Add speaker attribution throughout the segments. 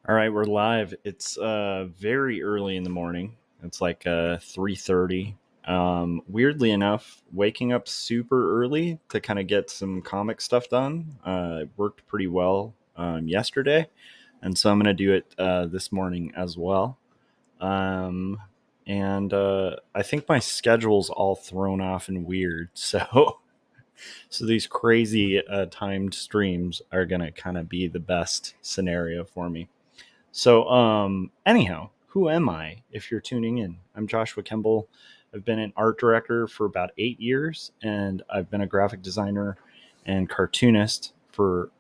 Speaker 1: All right, we're live. It's very early in the morning. It's like 3:30. Weirdly enough, waking up super early to kind of get some comic stuff done worked pretty well yesterday, and so I'm gonna do it this morning as well. Um, and I think my schedule's all thrown off and weird, so so these crazy timed streams are gonna kind of be the best scenario for me. So, anyhow, who am I if you're tuning in? I'm Joshua Kemble. I've been an art director for about 8 years, and I've been a graphic designer and cartoonist for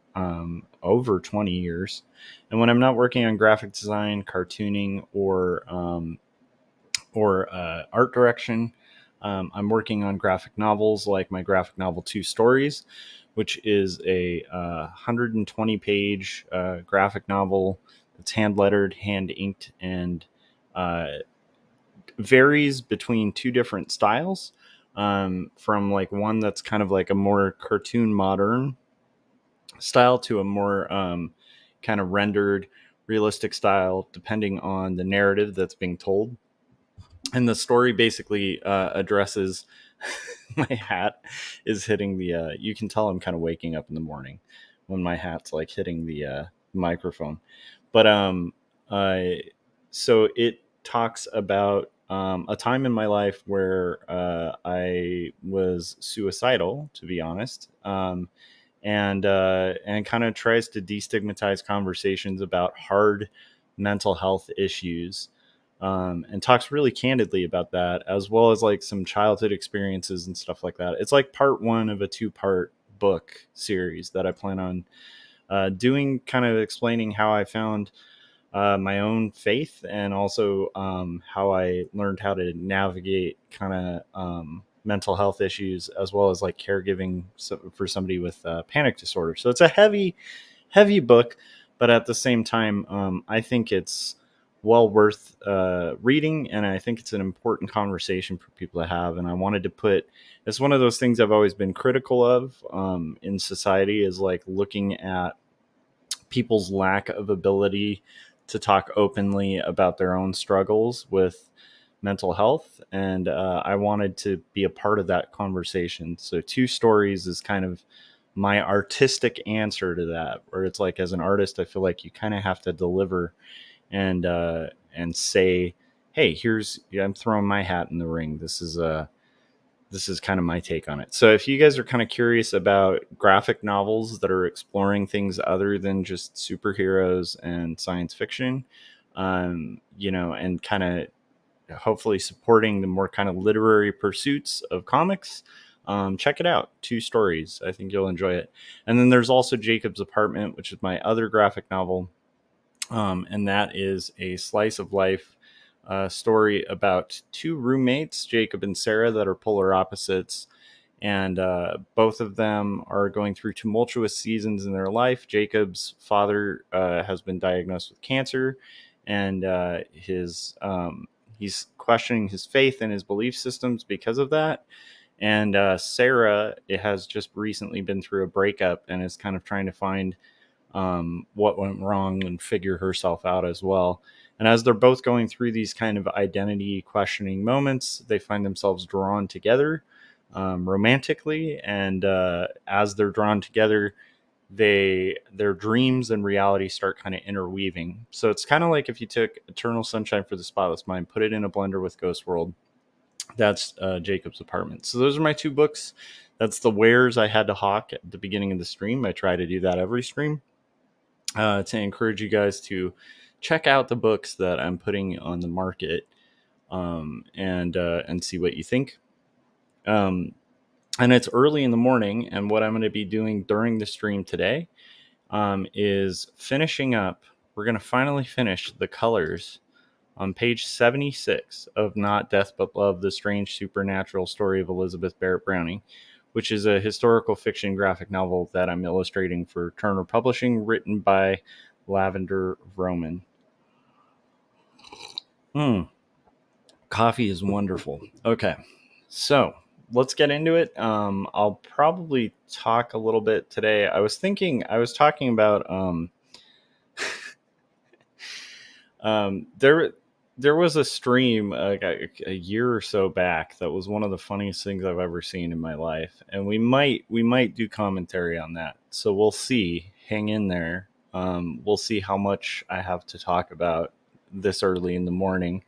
Speaker 1: over 20 years. And when I'm not working on graphic design, cartooning, or art direction, I'm working on graphic novels like my graphic novel Two Stories, which is a 120 page graphic novel that's hand lettered, hand inked, and uh, varies between two different styles. From like one that's kind of like a more cartoon modern style to a more kind of rendered realistic style, depending on the narrative that's being told. And the story basically addresses my hat is hitting the you can tell I'm kind of waking up in the morning when my hat's like hitting the microphone. But uh so it talks about a time in my life where I was suicidal, to be honest. And kind of tries to destigmatize conversations about hard mental health issues, and talks really candidly about that, as well as like some childhood experiences and stuff like that. It's like part one of a two-part book series that I plan on doing, kind of explaining how I found my own faith, and also how I learned how to navigate kind of mental health issues, as well as like caregiving for somebody with panic disorder. So it's a heavy book, but at the same time, I think it's well worth reading, and I think it's an important conversation for people to have. And I wanted to put it's one of those things I've always been critical of in society, is like looking at people's lack of ability to talk openly about their own struggles with mental health. And I wanted to be a part of that conversation. So Two Stories is kind of my artistic answer to that, where it's like, as an artist, I feel like you kind of have to deliver and say, hey, here's, I'm throwing my hat in the ring. This is kind of my take on it. So if you guys are kind of curious about graphic novels that are exploring things other than just superheroes and science fiction, and kind of hopefully supporting the more kind of literary pursuits of comics, check it out. Two Stories. I think you'll enjoy it. And then there's also Jacob's Apartment, which is my other graphic novel. And that is a slice of life story about two roommates, Jacob and Sarah, that are polar opposites. And both of them are going through tumultuous seasons in their life. Jacob's father has been diagnosed with cancer, and he's questioning his faith and his belief systems because of that. And Sarah, it has just recently been through a breakup and is kind of trying to find what went wrong and figure herself out as well. And as they're both going through these kind of identity questioning moments, they find themselves drawn together romantically. And as they're drawn together, their dreams and reality start kind of interweaving. So it's kind of like if you took Eternal Sunshine for the Spotless Mind, put it in a blender with Ghost World. That's Jacob's Apartment. So those are my two books. That's the wares I had to hawk at the beginning of the stream. I try to do that every stream, to encourage you guys to check out the books that I'm putting on the market, and see what you think. Um, and it's early in the morning, and what I'm going to be doing during the stream today is finishing up. We're going to finally finish the colors on page 76 of Not Death But Love, the Strange Supernatural Story of Elizabeth Barrett Browning, which is a historical fiction graphic novel that I'm illustrating for Turner Publishing, written by Lavender Roman. Coffee is wonderful. Okay, so let's get into it. I'll probably talk a little bit today. I was talking about There was a stream like a year or so back that was one of the funniest things I've ever seen in my life, and we might do commentary on that. So we'll see. Hang in there. We'll see how much I have to talk about this early in the morning,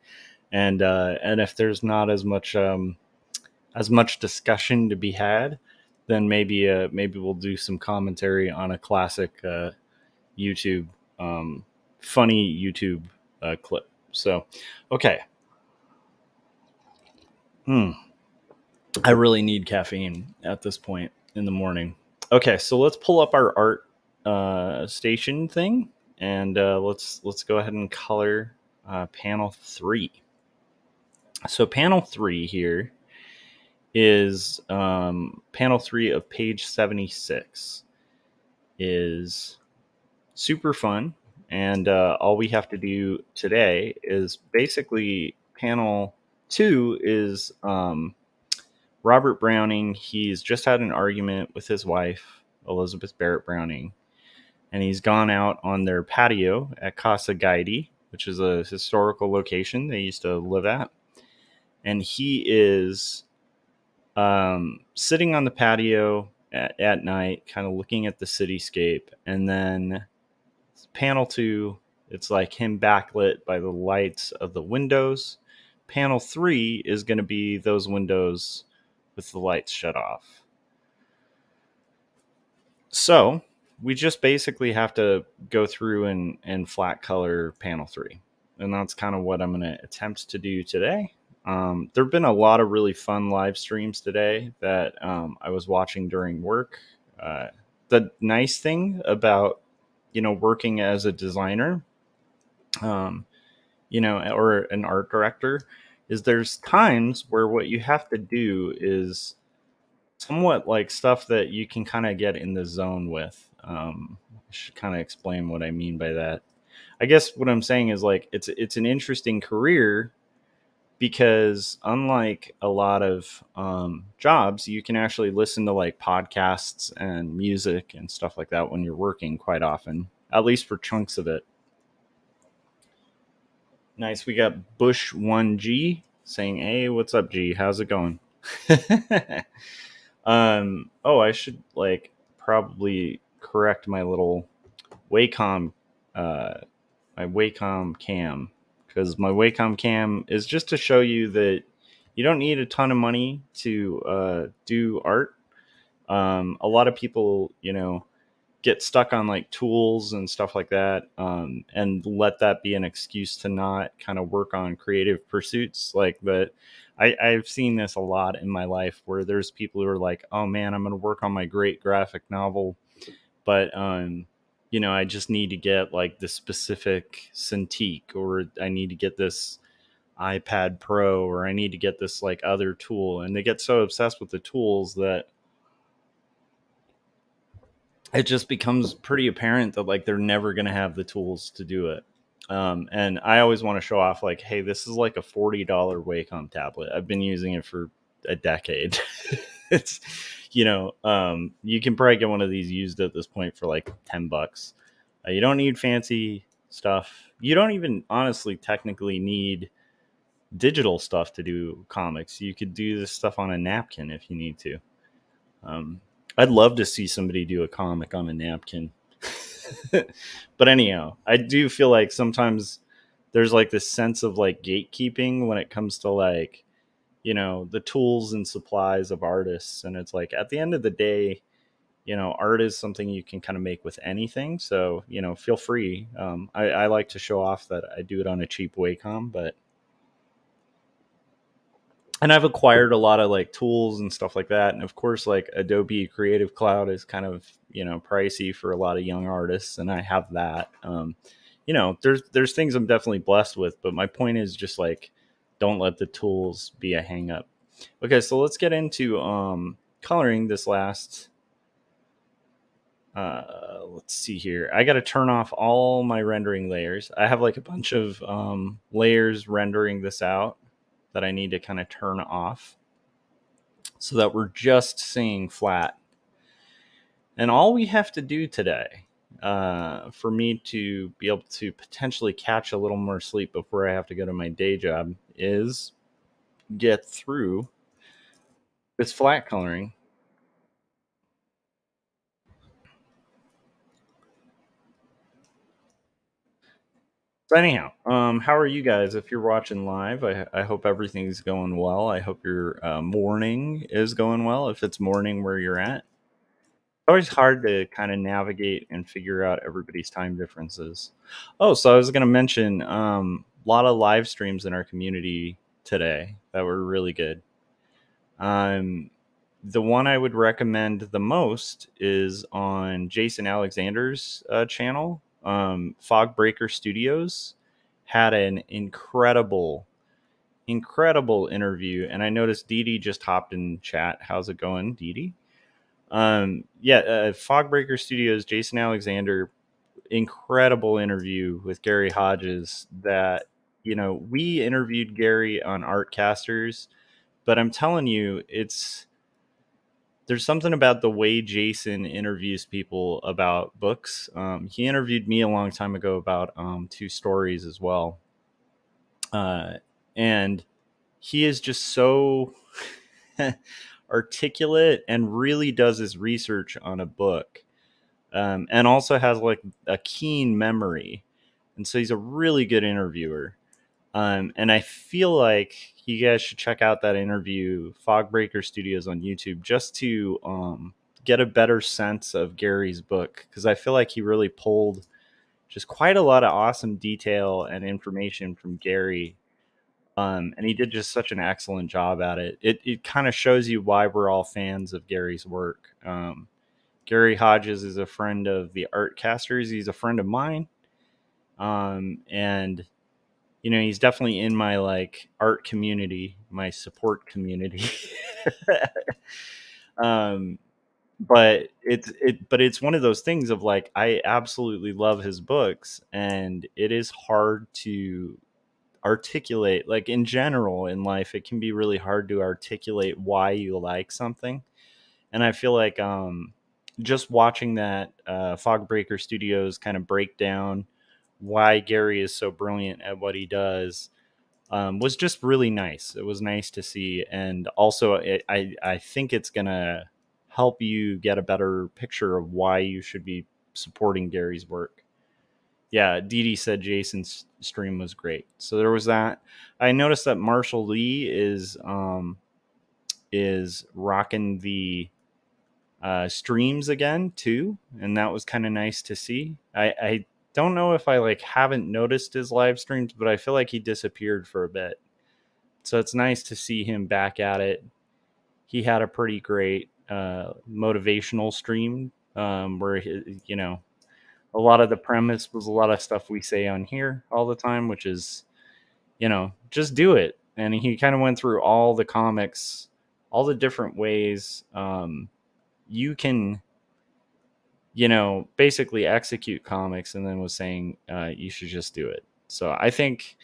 Speaker 1: and if there's not as much discussion to be had, then maybe we'll do some commentary on a classic YouTube um, funny YouTube clip. So, okay. Hmm. I really need caffeine at this point in the morning. Okay, so let's pull up our art station thing, and let's go ahead and color panel 3. So panel 3 here is panel 3 of page 76 is super fun. And all we have to do today is basically panel 2 is Robert Browning. He's just had an argument with his wife, Elizabeth Barrett Browning, and he's gone out on their patio at Casa Gaidi, which is a historical location they used to live at. And he is sitting on the patio at night, kind of looking at the cityscape. And then panel 2, it's like him backlit by the lights of the windows. Panel 3 is going to be those windows with the lights shut off. So we just basically have to go through and flat color panel 3. And that's kind of what I'm going to attempt to do today. There have been a lot of really fun live streams today that I was watching during work. The nice thing about working as a designer, or an art director, is there's times where what you have to do is somewhat like stuff that you can kind of get in the zone with. I should kind of explain what I mean by that. I guess what I'm saying is like it's an interesting career because unlike a lot of jobs, you can actually listen to like podcasts and music and stuff like that when you're working quite often, at least for chunks of it. Nice. We got Bush 1G saying, "Hey, what's up, G? How's it going?" Oh, I should like probably correct my little Wacom uh my Wacom cam, because my Wacom cam is just to show you that you don't need a ton of money to do art. A lot of people, get stuck on like tools and stuff like that, and let that be an excuse to not kind of work on creative pursuits like that. I've seen this a lot in my life where there's people who are like, oh man, I'm going to work on my great graphic novel, but I just need to get like the specific Cintiq, or I need to get this iPad Pro, or I need to get this like other tool, and they get so obsessed with the tools that it just becomes pretty apparent that like they're never going to have the tools to do it. And I always want to show off like, hey, this is like a $40 Wacom tablet. I've been using it for a decade. It's, you can probably get one of these used at this point for like $10. You don't need fancy stuff. You don't even honestly technically need digital stuff to do comics. You could do this stuff on a napkin if you need to. I'd love to see somebody do a comic on a napkin. But anyhow, I do feel like sometimes there's like this sense of like gatekeeping when it comes to like, the tools and supplies of artists. And it's like at the end of the day, art is something you can kind of make with anything. So, feel free. I like to show off that I do it on a cheap Wacom, and I've acquired a lot of like tools and stuff like that. And of course, like Adobe Creative Cloud is kind of, pricey for a lot of young artists. And I have that. There's things I'm definitely blessed with, but my point is just like, don't let the tools be a hang up. Okay. So let's get into, coloring this last, let's see here. I got to turn off all my rendering layers. I have like a bunch of, layers rendering this out that I need to kind of turn off so that we're just seeing flat. And all we have to do today, for me to be able to potentially catch a little more sleep before I have to go to my day job is get through this flat coloring. So anyhow, how are you guys? If you're watching live, I hope everything's going well. I hope your morning is going well. If it's morning where you're at, it's always hard to kind of navigate and figure out everybody's time differences. Oh, so I was going to mention a lot of live streams in our community today that were really good. Um, the one I would recommend the most is on Jason Alexander's channel. Fogbreaker Studios had an incredible interview, and I noticed Dee Dee just hopped in chat. How's it going, Dee Dee? Fogbreaker Studios, Jason Alexander, incredible interview with Gary Hodges. That we interviewed Gary on Artcasters, but I'm telling you, there's something about the way Jason interviews people about books. He interviewed me a long time ago about two stories as well, and he is just so articulate and really does his research on a book, and also has like a keen memory, and so he's a really good interviewer. And I feel like you guys should check out that interview, Fogbreaker Studios on YouTube, just to get a better sense of Gary's book, because I feel like he really pulled just quite a lot of awesome detail and information from Gary. And he did just such an excellent job at it. It kind of shows you why we're all fans of Gary's work. Gary Hodges is a friend of the Artcasters. He's a friend of mine. And he's definitely in my like art community, my support community. um, but it's one of those things of like, I absolutely love his books, and it is hard to articulate. Like in general in life, it can be really hard to articulate why you like something. And I feel like just watching that Fogbreaker Studios kind of break down why Gary is so brilliant at what he does was just really nice. It was nice to see, and also I think it's gonna help you get a better picture of why you should be supporting Gary's work. Yeah, Dee Dee said Jason's stream was great, so there was that. I noticed that Marshall Lee is rocking the streams again too, and that was kind of nice to see. I don't know if I like haven't noticed his live streams, but I feel like he disappeared for a bit. So it's nice to see him back at it. He had a pretty great motivational stream where a lot of the premise was a lot of stuff we say on here all the time, which is just do it. And he kind of went through all the comics, all the different ways you can basically execute comics, and then was saying you should just do it. So I think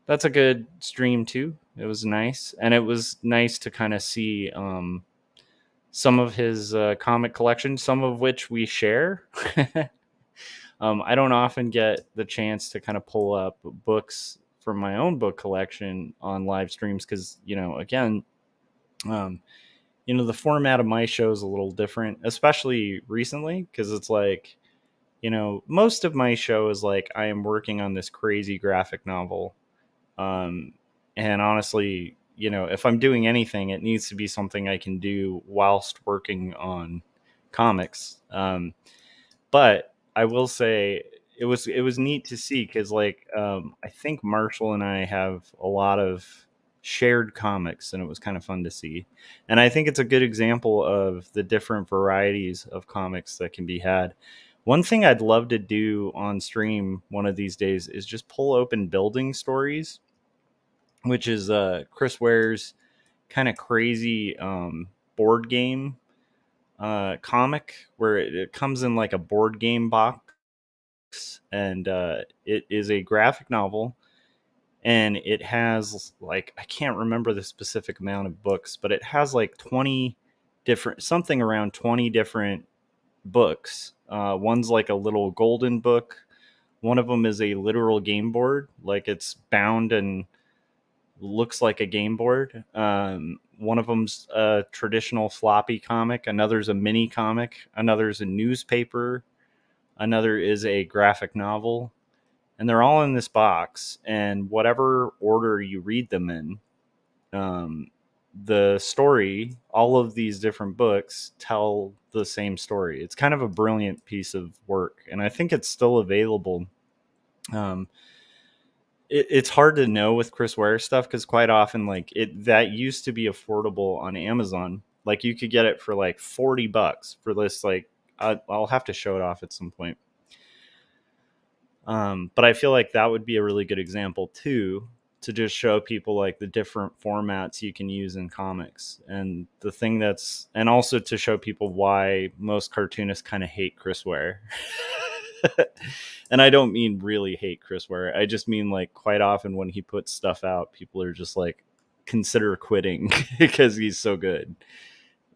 Speaker 1: that's a good stream too. It was nice, and it was nice to kind of see some of his comic collection, some of which we share. I don't often get the chance to kind of pull up books from my own book collection on live streams because, again, the format of my show is a little different, especially recently, because it's like, most of my show is like I am working on this crazy graphic novel. And honestly, if I'm doing anything, it needs to be something I can do whilst working on comics. But I will say it was neat to see, because like I think Marshall and I have a lot of shared comics, and it was kind of fun to see. And I think it's a good example of the different varieties of comics that can be had. One thing I'd love to do on stream one of these days is just pull open Building Stories, which is Chris Ware's kind of crazy board game comic, where it comes in like a board game box, and it is a graphic novel, and it has like, I can't remember the specific amount of books, but it has like 20 different, something around 20 different books. One's like a little golden book. One of them is a literal game board, like it's bound and looks like a game board. One of them's a traditional floppy comic. Another's a mini comic. Another's a newspaper. Another is a graphic novel. And they're all in this box. And whatever order you read them in, um, the story, all of these different books tell the same story. It's kind of a brilliant piece of work. And I think it's still available. Um, it's hard to know with Chris Ware stuff because quite often, like it that used to be affordable on Amazon. Like you could get it for like $40 for this. Like I'll have to show it off at some point. But I feel like that would be a really good example too, to just show people like the different formats you can use in comics. And the thing that's, and also to show people why most cartoonists kind of hate Chris Ware. And I don't mean really hate Chris Ware. I just mean like quite often when he puts stuff out, people are just like, consider quitting because he's so good.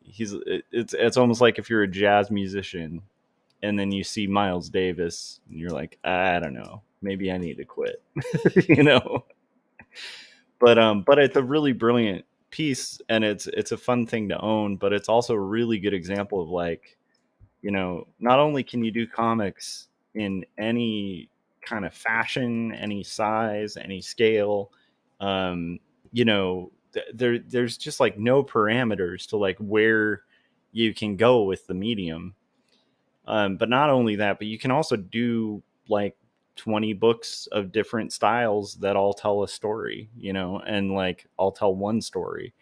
Speaker 1: It's almost like if you're a jazz musician and then you see Miles Davis and you're like, I don't know, maybe I need to quit. you know but it's a really brilliant piece, and it's a fun thing to own, but it's also a really good example of like, not only can you do comics in any kind of fashion, any size, any scale, um there's just like no parameters to like where you can go with the medium. But not only that, but you can also do like 20 books of different styles that all tell a story, and like all tell one story.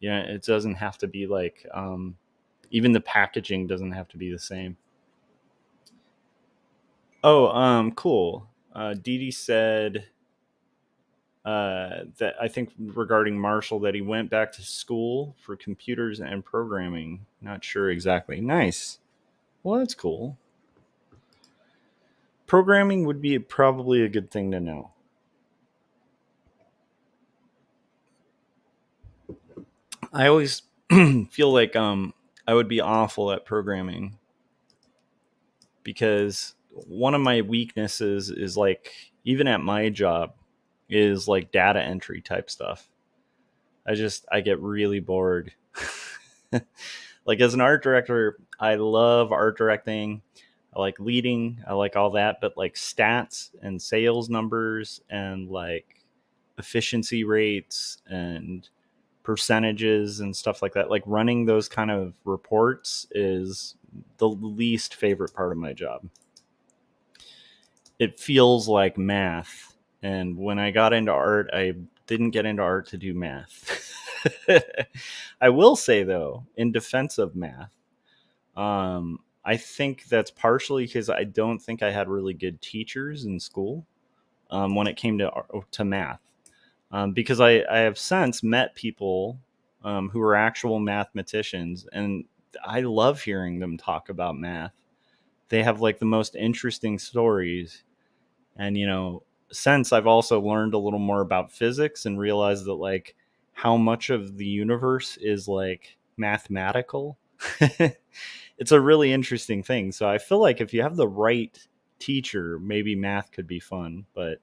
Speaker 1: It doesn't have to be like, even the packaging doesn't have to be the same. Oh, cool. Dee Dee said that I think regarding Marshall that he went back to school for computers and programming. Not sure exactly. Nice. Well, that's cool. Programming would be probably a good thing to know. I always feel like I would be awful at programming because one of my weaknesses is like, even at my job, is like data entry type stuff. I get really bored. Like as an art director, I love art directing. I like leading. I like all that, but like stats and sales numbers and like efficiency rates and percentages and stuff like that, like running those kind of reports is the least favorite part of my job. It feels like math, and when I got into art, I didn't get into art to do math. I will say though, in defense of math, I think that's partially because I don't think I had really good teachers in school, when it came to math. Because I have since met people, who are actual mathematicians, and I love hearing them talk about math. They have like the most interesting stories. And, since I've also learned a little more about physics and realized that like how much of the universe is like mathematical, it's a really interesting thing. So I feel like if you have the right teacher, maybe math could be fun. But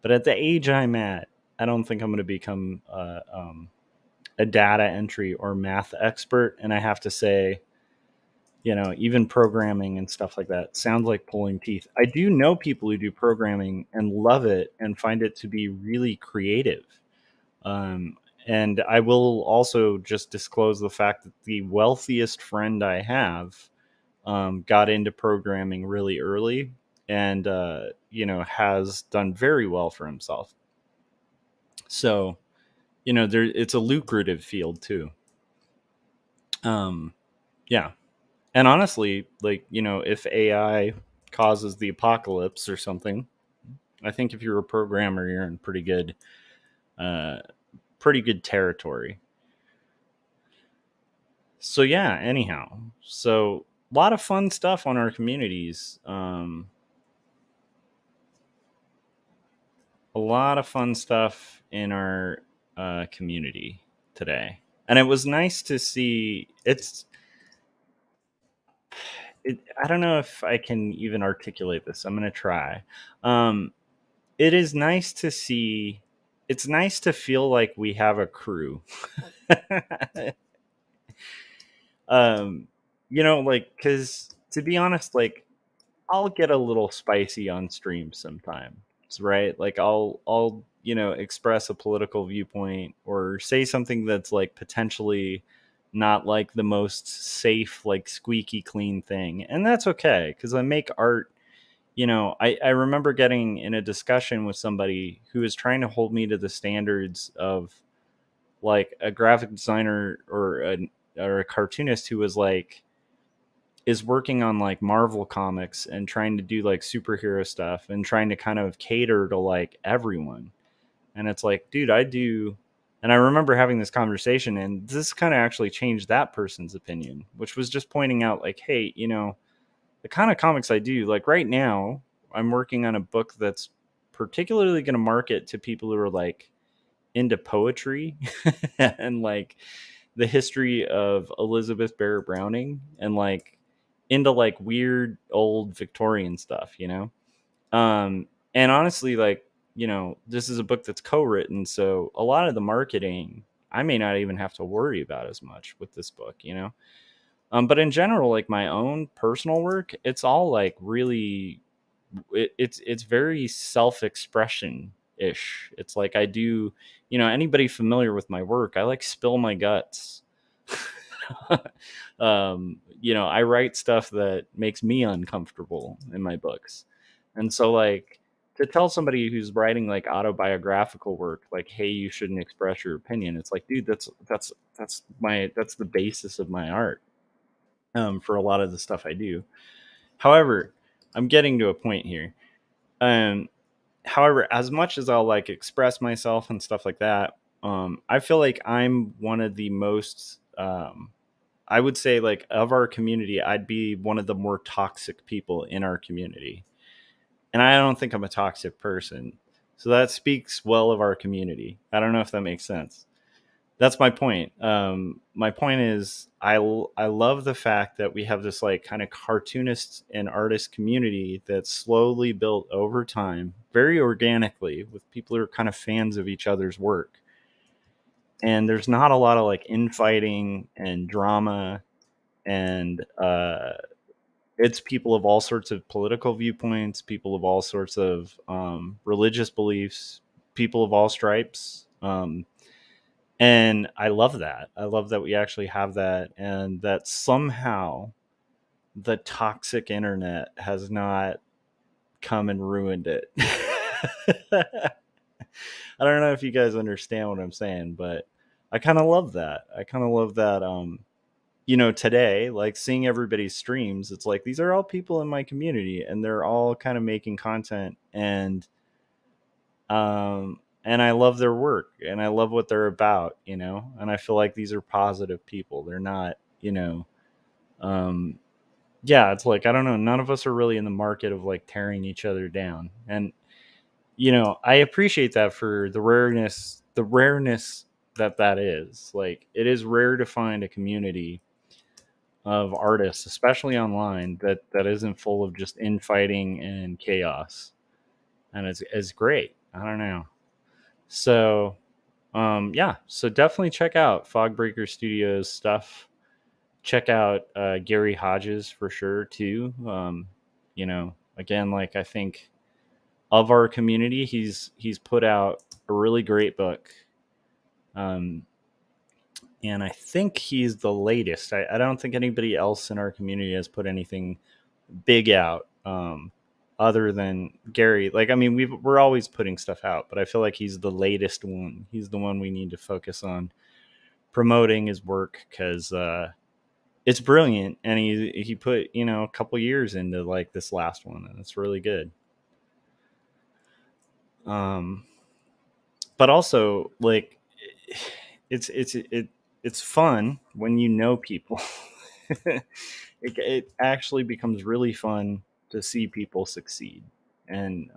Speaker 1: at the age I'm at, I don't think I'm going to become a data entry or math expert. And I have to say, even programming and stuff like that sounds like pulling teeth. I do know people who do programming and love it and find it to be really creative. Um, and I will also just disclose the fact that the wealthiest friend I have, got into programming really early and, has done very well for himself. So, it's a lucrative field too. Yeah. And honestly, like, if AI causes the apocalypse or something, I think if you're a programmer, you're in uh, pretty good territory. So yeah, anyhow, so a lot of fun stuff on our communities. A lot of fun stuff in our community today. And it was nice to see. I don't know if I can even articulate this. I'm gonna try. Um, it is nice to see. It's nice to feel like we have a crew. um, like, because to be honest, like, I'll get a little spicy on stream sometimes, right? Like, I'll express a political viewpoint or say something that's like potentially not like the most safe, like squeaky clean thing, and that's okay because I make art. I remember getting in a discussion with somebody who was trying to hold me to the standards of like a graphic designer or a cartoonist who was like is working on like Marvel comics and trying to do like superhero stuff and trying to kind of cater to like everyone. And it's like, dude, I do. And I remember having this conversation, and this kind of actually changed that person's opinion, which was just pointing out, like, hey, the kind of comics I do, like right now, I'm working on a book that's particularly going to market to people who are like into poetry and like the history of Elizabeth Barrett Browning and like into like weird old Victorian stuff. And honestly, like, this is a book that's co-written, so a lot of the marketing I may not even have to worry about as much with this book. But in general, like my own personal work, it's all like really it's very self-expression ish. It's like I do, anybody familiar with my work, I like spill my guts. I write stuff that makes me uncomfortable in my books. And so like to tell somebody who's writing like autobiographical work like, hey, you shouldn't express your opinion, it's like, dude, that's the basis of my art, for a lot of the stuff I do. However, I'm getting to a point here. um However, as much as I'll like express myself and stuff like that, I feel like I'm one of the most, I would say, like, of our community, I'd be one of the more toxic people in our community. And I don't think I'm a toxic person. So that speaks well of our community. I don't know if that makes sense. That's my point. My point is, I love the fact that we have this like kind of cartoonist and artist community that's slowly built over time, very organically, with people who are kind of fans of each other's work. And there's not a lot of like infighting and drama, and it's people of all sorts of political viewpoints, people of all sorts of religious beliefs, people of all stripes. And I love that. I love that we actually have that, and that somehow the toxic internet has not come and ruined it. I don't know if you guys understand what I'm saying, but I kind of love that. I kind of love that. Today, like seeing everybody's streams, it's like these are all people in my community, and they're all kind of making content, and I love their work, and I love what they're about. And I feel like these are positive people. They're not, um, yeah, it's like, I don't know, none of us are really in the market of like tearing each other down. And, I appreciate that for the rareness that is. Like, it is rare to find a community of artists, especially online, that isn't full of just infighting and chaos. And it's great. I don't know. So, yeah, so definitely check out Fogbreaker Studios stuff. Check out Gary Hodges for sure too. Again, like, I think of our community, he's put out a really great book. Um, and I think he's the latest. I don't think anybody else in our community has put anything big out, other than Gary. Like, I mean, we're always putting stuff out, but I feel like he's the latest one. He's the one we need to focus on promoting his work, because it's brilliant, and he put a couple years into like this last one, and it's really good. Um, but also, like, it's fun when you know people. It actually becomes really fun to see people succeed, and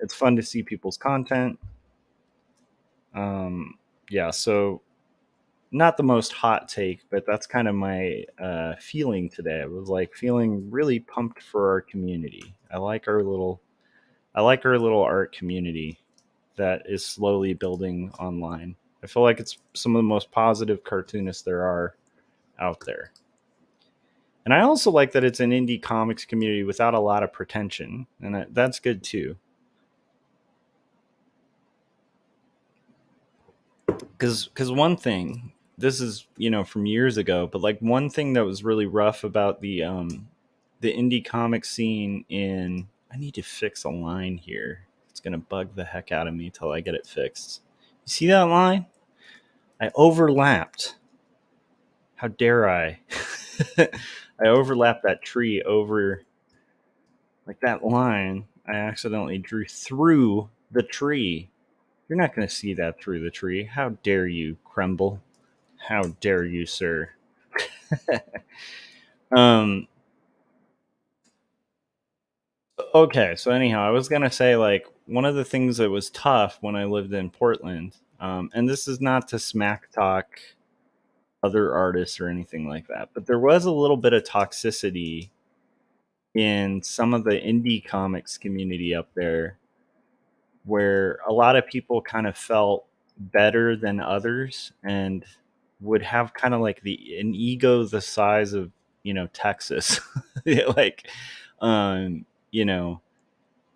Speaker 1: it's fun to see people's content. Yeah, so not the most hot take, but that's kind of my feeling today. I was like feeling really pumped for our community. I like our little art community that is slowly building online. I feel like it's some of the most positive cartoonists there are out there. And I also like that it's an indie comics community without a lot of pretension, and that's good too. Because one thing, this is from years ago, but like one thing that was really rough about the indie comic scene in, I need to fix a line here. It's gonna bug the heck out of me till I get it fixed. You see that line? I overlapped. How dare I? I overlapped that tree over, like that line. I accidentally drew through the tree. You're not going to see that through the tree. How dare you, Kremble? How dare you, sir? um. Okay, so anyhow, I was gonna say like one of the things that was tough when I lived in Portland, and this is not to smack talk other artists or anything like that, but there was a little bit of toxicity in some of the indie comics community up there where a lot of people kind of felt better than others and would have kind of like an ego the size of Texas. Like um you know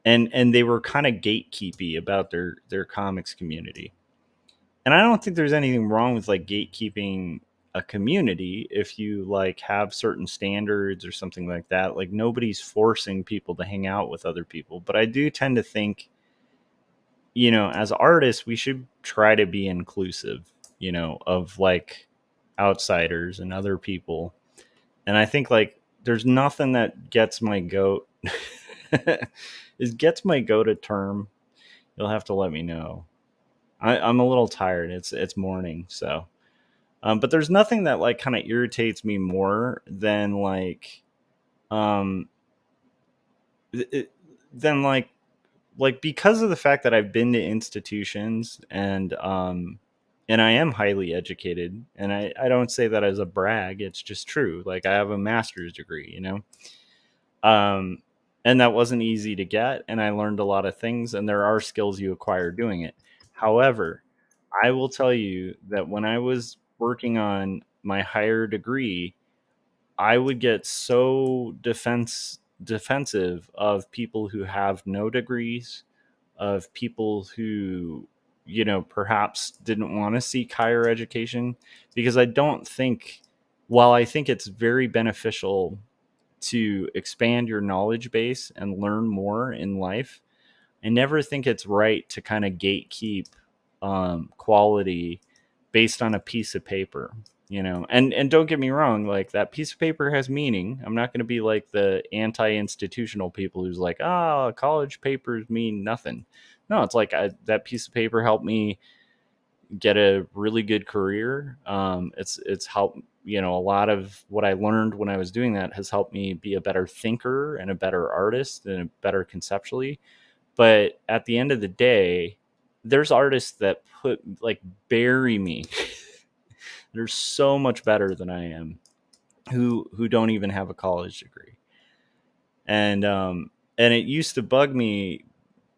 Speaker 1: and they were kind of gatekeepy about their comics community. And I don't think there's anything wrong with like gatekeeping a community if you like have certain standards or something like that. Like nobody's forcing people to hang out with other people, but I do tend to think, as artists, we should try to be inclusive, of like outsiders and other people. And I think like there's nothing that gets my goat is gets my goat a term. You'll have to let me know. I'm a little tired. It's morning, so but there's nothing that like kind of irritates me more than like um it, than like because of the fact that I've been to institutions and I am highly educated, and I don't say that as a brag, it's just true. Like I have a master's degree, um and that wasn't easy to get, and I learned a lot of things, and there are skills you acquire doing it. However, I will tell you that when I was working on my higher degree, I would get so defensive of people who have no degrees, of people who perhaps didn't want to seek higher education, because I don't think, while I think it's very beneficial to expand your knowledge base and learn more in life, I never think it's right to kind of gatekeep quality based on a piece of paper, and don't get me wrong, like that piece of paper has meaning. I'm not going to be like the anti-institutional people who's like, college papers mean nothing. No, it's like that piece of paper helped me get a really good career. It's helped, a lot of what I learned when I was doing that has helped me be a better thinker and a better artist and a better conceptually. But at the end of the day, there's artists that bury me. They're so much better than I am, who don't even have a college degree. And it used to bug me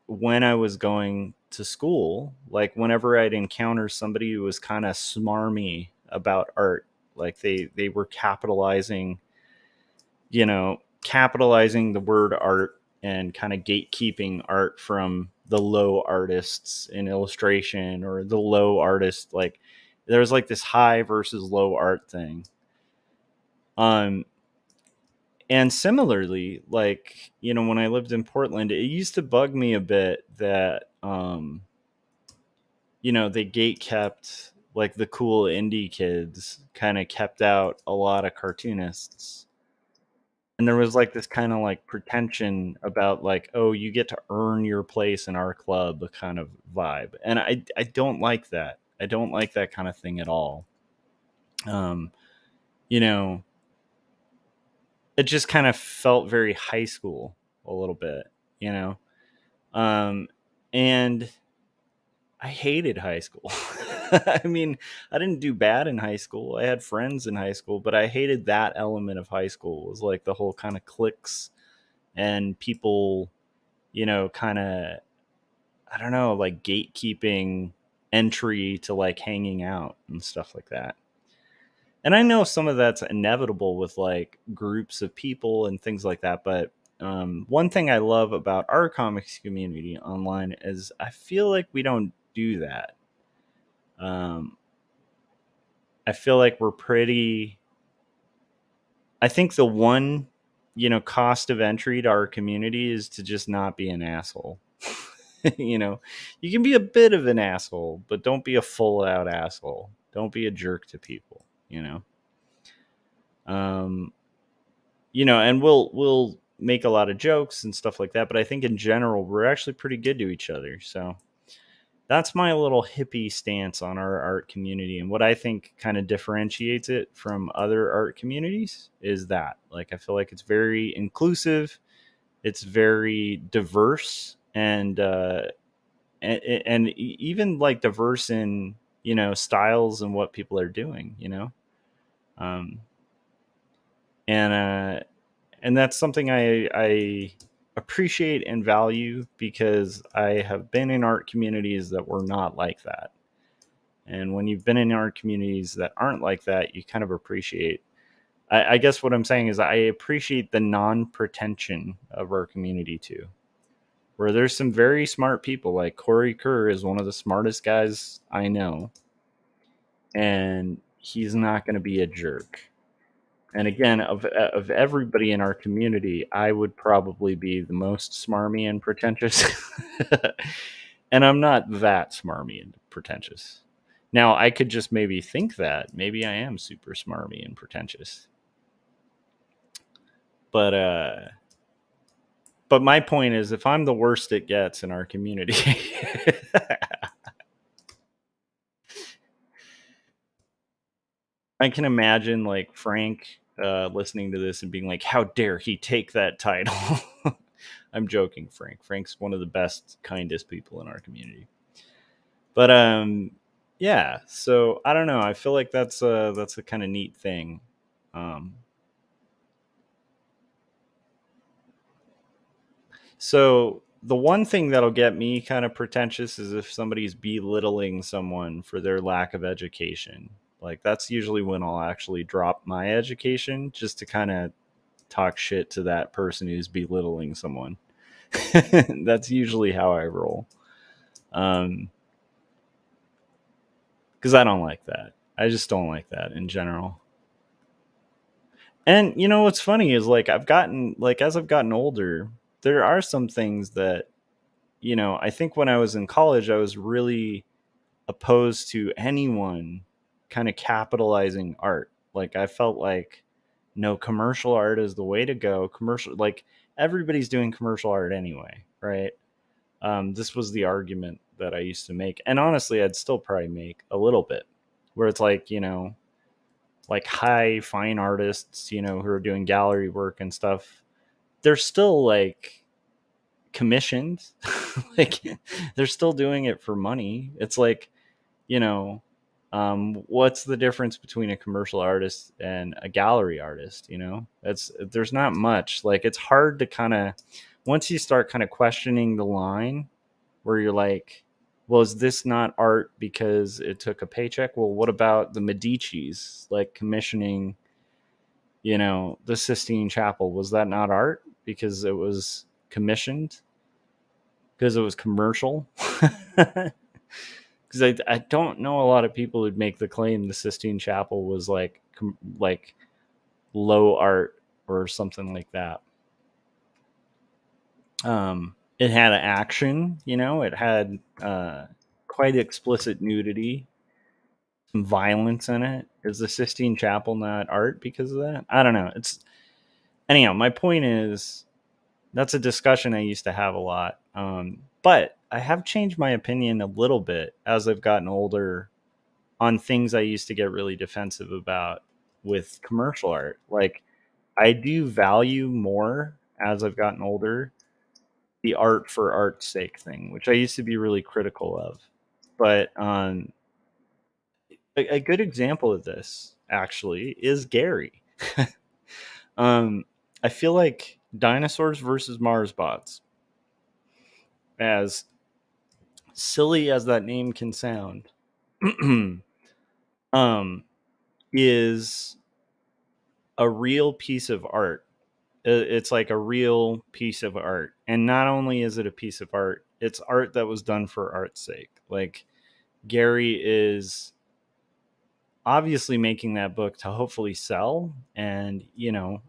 Speaker 1: when I was going to school, like whenever I'd encounter somebody who was kind of smarmy about art, like they were capitalizing the word art and kind of gatekeeping art from the low artists in illustration, or the low artist, like there's like this high versus low art thing. Um and similarly, like, when I lived in Portland, it used to bug me a bit that they gate kept, like the cool indie kids kind of kept out a lot of cartoonists. And there was like this kind of like pretension about like, oh, you get to earn your place in our club kind of vibe. And I don't like that. I don't like that kind of thing at all. Um, you know, it just kind of felt very high school a little bit, you know. Um, and I hated high school. I mean, I didn't do bad in high school. I had friends in high school, but I hated that element of high school. It was like the whole kind of cliques and people, kind of, I don't know, like gatekeeping entry to like hanging out and stuff like that. And I know some of that's inevitable with like groups of people and things like that, but one thing I love about our comics community online is I feel like we don't do that. um, I feel like we're pretty. I think the one, cost of entry to our community is to just not be an asshole. you know, you can be a bit of an asshole, but don't be a full out asshole. Don't be a jerk to people, Um, and we'll make a lot of jokes and stuff like that, but I think in general we're actually pretty good to each other. So that's my little hippie stance on our art community, and what I think kind of differentiates it from other art communities is that, like, I feel like it's very inclusive, it's very diverse, and even like diverse in styles and what people are doing, um, and and that's something I appreciate and value, because I have been in art communities that were not like that. And when you've been in art communities that aren't like that, you kind of appreciate. I guess what I'm saying is I appreciate the non-pretension of our community too, where there's some very smart people. Like Corey Kerr is one of the smartest guys I know, and he's not going to be a jerk. And again, of everybody in our community, I would probably be the most smarmy and pretentious. And I'm not that smarmy and pretentious. Now, I could just maybe think that. Maybe I am super smarmy and pretentious. But my point is, if I'm the worst it gets in our community, I can imagine like Frank listening to this and being like, "How dare he take that title?" I'm joking, Frank. Frank's one of the best, kindest people in our community. But yeah. So I don't know. I feel like that's a kind of neat thing. Um, so the one thing that'll get me kind of pretentious is if somebody's belittling someone for their lack of education. Like that's usually when I'll actually drop my education just to kind of talk shit to that person who's belittling someone. That's usually how I roll. Um, because I don't like that. I just don't like that in general. And what's funny is like as I've gotten older, there are some things that I think when I was in college, I was really opposed to anyone kind of capitalizing art. Like I felt like no, commercial art is the way to go. Commercial, like everybody's doing commercial art anyway, right? This was the argument that I used to make, and honestly, I'd still probably make a little bit, where it's like like high fine artists, who are doing gallery work and stuff. They're still like commissioned, like they're still doing it for money. It's like you know, what's the difference between a commercial artist and a gallery artist? There's not much. Like it's hard to kind of, once you start kind of questioning the line, where you're like, well, is this not art because it took a paycheck? Well, what about the Medici's like commissioning, the Sistine Chapel? Was that not art because it was commissioned, because it was commercial? Because I don't know a lot of people who'd make the claim the Sistine Chapel was like low art or something like that. It had action, it had quite explicit nudity, some violence in it. Is the Sistine Chapel not art because of that? I don't know. It's anyhow. My point is that's a discussion I used to have a lot. But I have changed my opinion a little bit as I've gotten older on things I used to get really defensive about with commercial art. Like I do value more as I've gotten older the art for art's sake thing, which I used to be really critical of. But A good example of this actually is Gary. um, I feel like Dinosaurs versus Mars Bots, as silly as that name can sound, um, is a real piece of art. It's like a real piece of art. And not only is it a piece of art, it's art that was done for art's sake. Like, Gary is obviously making that book to hopefully sell, and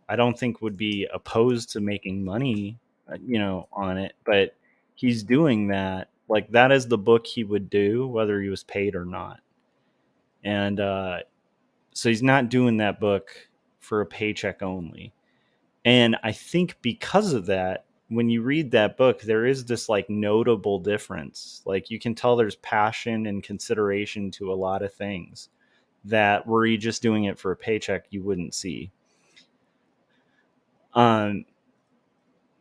Speaker 1: I don't think would be opposed to making money on it, but he's doing that, like, that is the book he would do whether he was paid or not. And so he's not doing that book for a paycheck only. And I think because of that, when you read that book, there is this like notable difference. Like, you can tell there's passion and consideration to a lot of things that, were you just doing it for a paycheck, you wouldn't see. Um,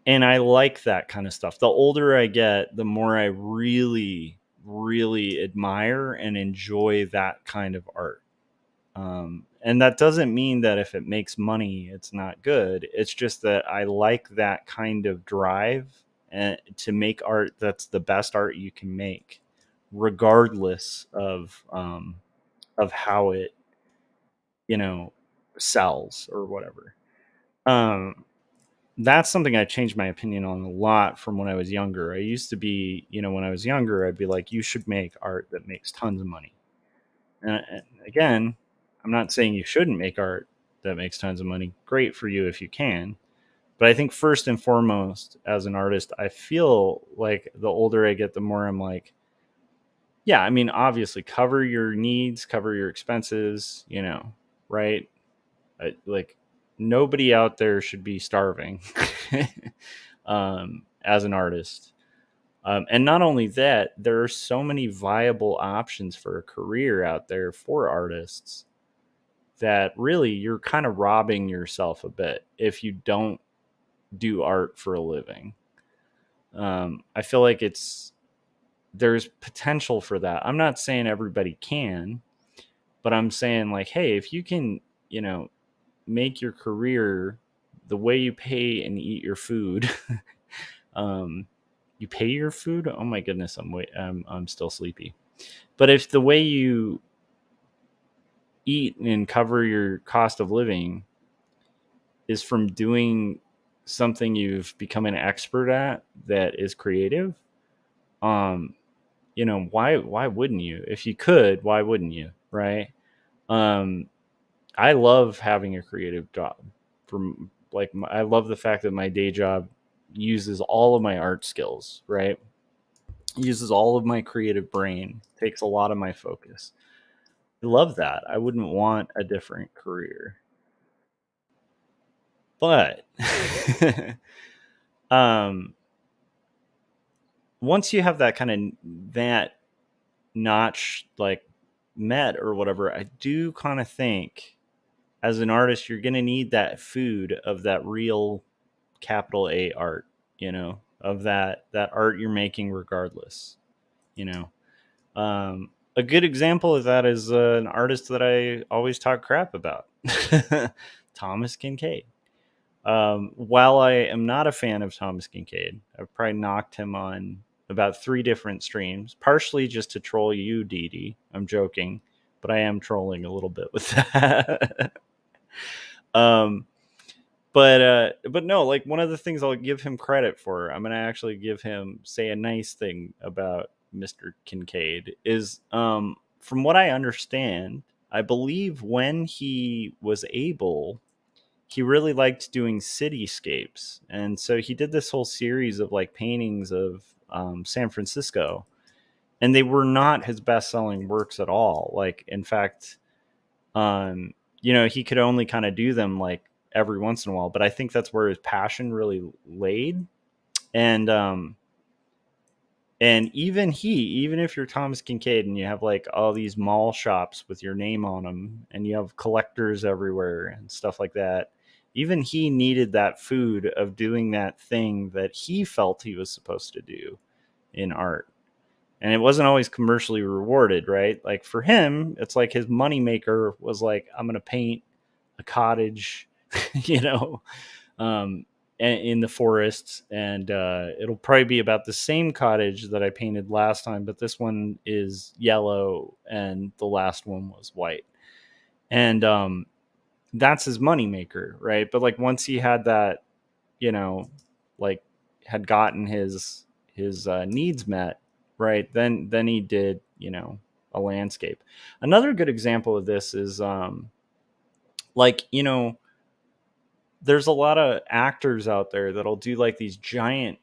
Speaker 1: and I like that kind of stuff. The older I get, the more I really, really admire and enjoy that kind of art. And that doesn't mean that if it makes money, it's not good. It's just that I like that kind of drive to make art that's the best art you can make, regardless of how it, you know, sells or whatever. Um, that's something I changed my opinion on a lot from when I was younger. I used to be, when I was younger, I'd be like, you should make art that makes tons of money. And again, I'm not saying you shouldn't make art that makes tons of money. Great for you if you can. But I think first and foremost, as an artist, I feel like the older I get, the more I'm like, yeah, I mean, obviously cover your needs, cover your expenses, right? Like, nobody out there should be starving as an artist. And not only that, there are so many viable options for a career out there for artists that really you're kind of robbing yourself a bit if you don't do art for a living. I feel like there's potential for that. I'm not saying everybody can, but I'm saying, like, hey, if you can, make your career the way you pay and eat your food. You pay your food. Oh my goodness, I'm still sleepy. But if the way you eat and cover your cost of living is from doing something you've become an expert at that is creative, um, why wouldn't you? If you could, why wouldn't you? Right? Um, I love having a creative job. I love the fact that my day job uses all of my art skills, right? Uses all of my creative brain, takes a lot of my focus. I love that. I wouldn't want a different career. But um once you have that kind of that notch like met or whatever, I do kind of think as an artist you're going to need that food of that real capital A art, of that art you're making regardless, you know. A good example of that is an artist that I always talk crap about, Thomas Kincaid. While I am not a fan of Thomas Kincaid, I've probably knocked him on about 3 different streams, partially just to troll you, Dee Dee. I'm joking, but I am trolling a little bit with that. um, but no, like, one of the things I'll give him credit for, I'm gonna actually give him say a nice thing about Mr. Kincaid is, from what I understand, I believe when he was able, he really liked doing cityscapes, and so he did this whole series of like paintings of San Francisco, and they were not his best-selling works at all. Like, in fact, he could only kind of do them like every once in a while, but I think that's where his passion really laid. And even if you're Thomas Kincaid and you have like all these mall shops with your name on them and you have collectors everywhere and stuff like that, even he needed that food of doing that thing that he felt he was supposed to do in art. And it wasn't always commercially rewarded, right? Like for him, it's like his moneymaker was like, I'm going to paint a cottage, you know, um, in the forest, and it'll probably be about the same cottage that I painted last time, but this one is yellow and the last one was white. And that's his moneymaker, right? But like once he had that, you know, like had gotten his needs met, right? Then he did, you know, a landscape. Another good example of this is like, you know, there's a lot of actors out there that'll do like these giant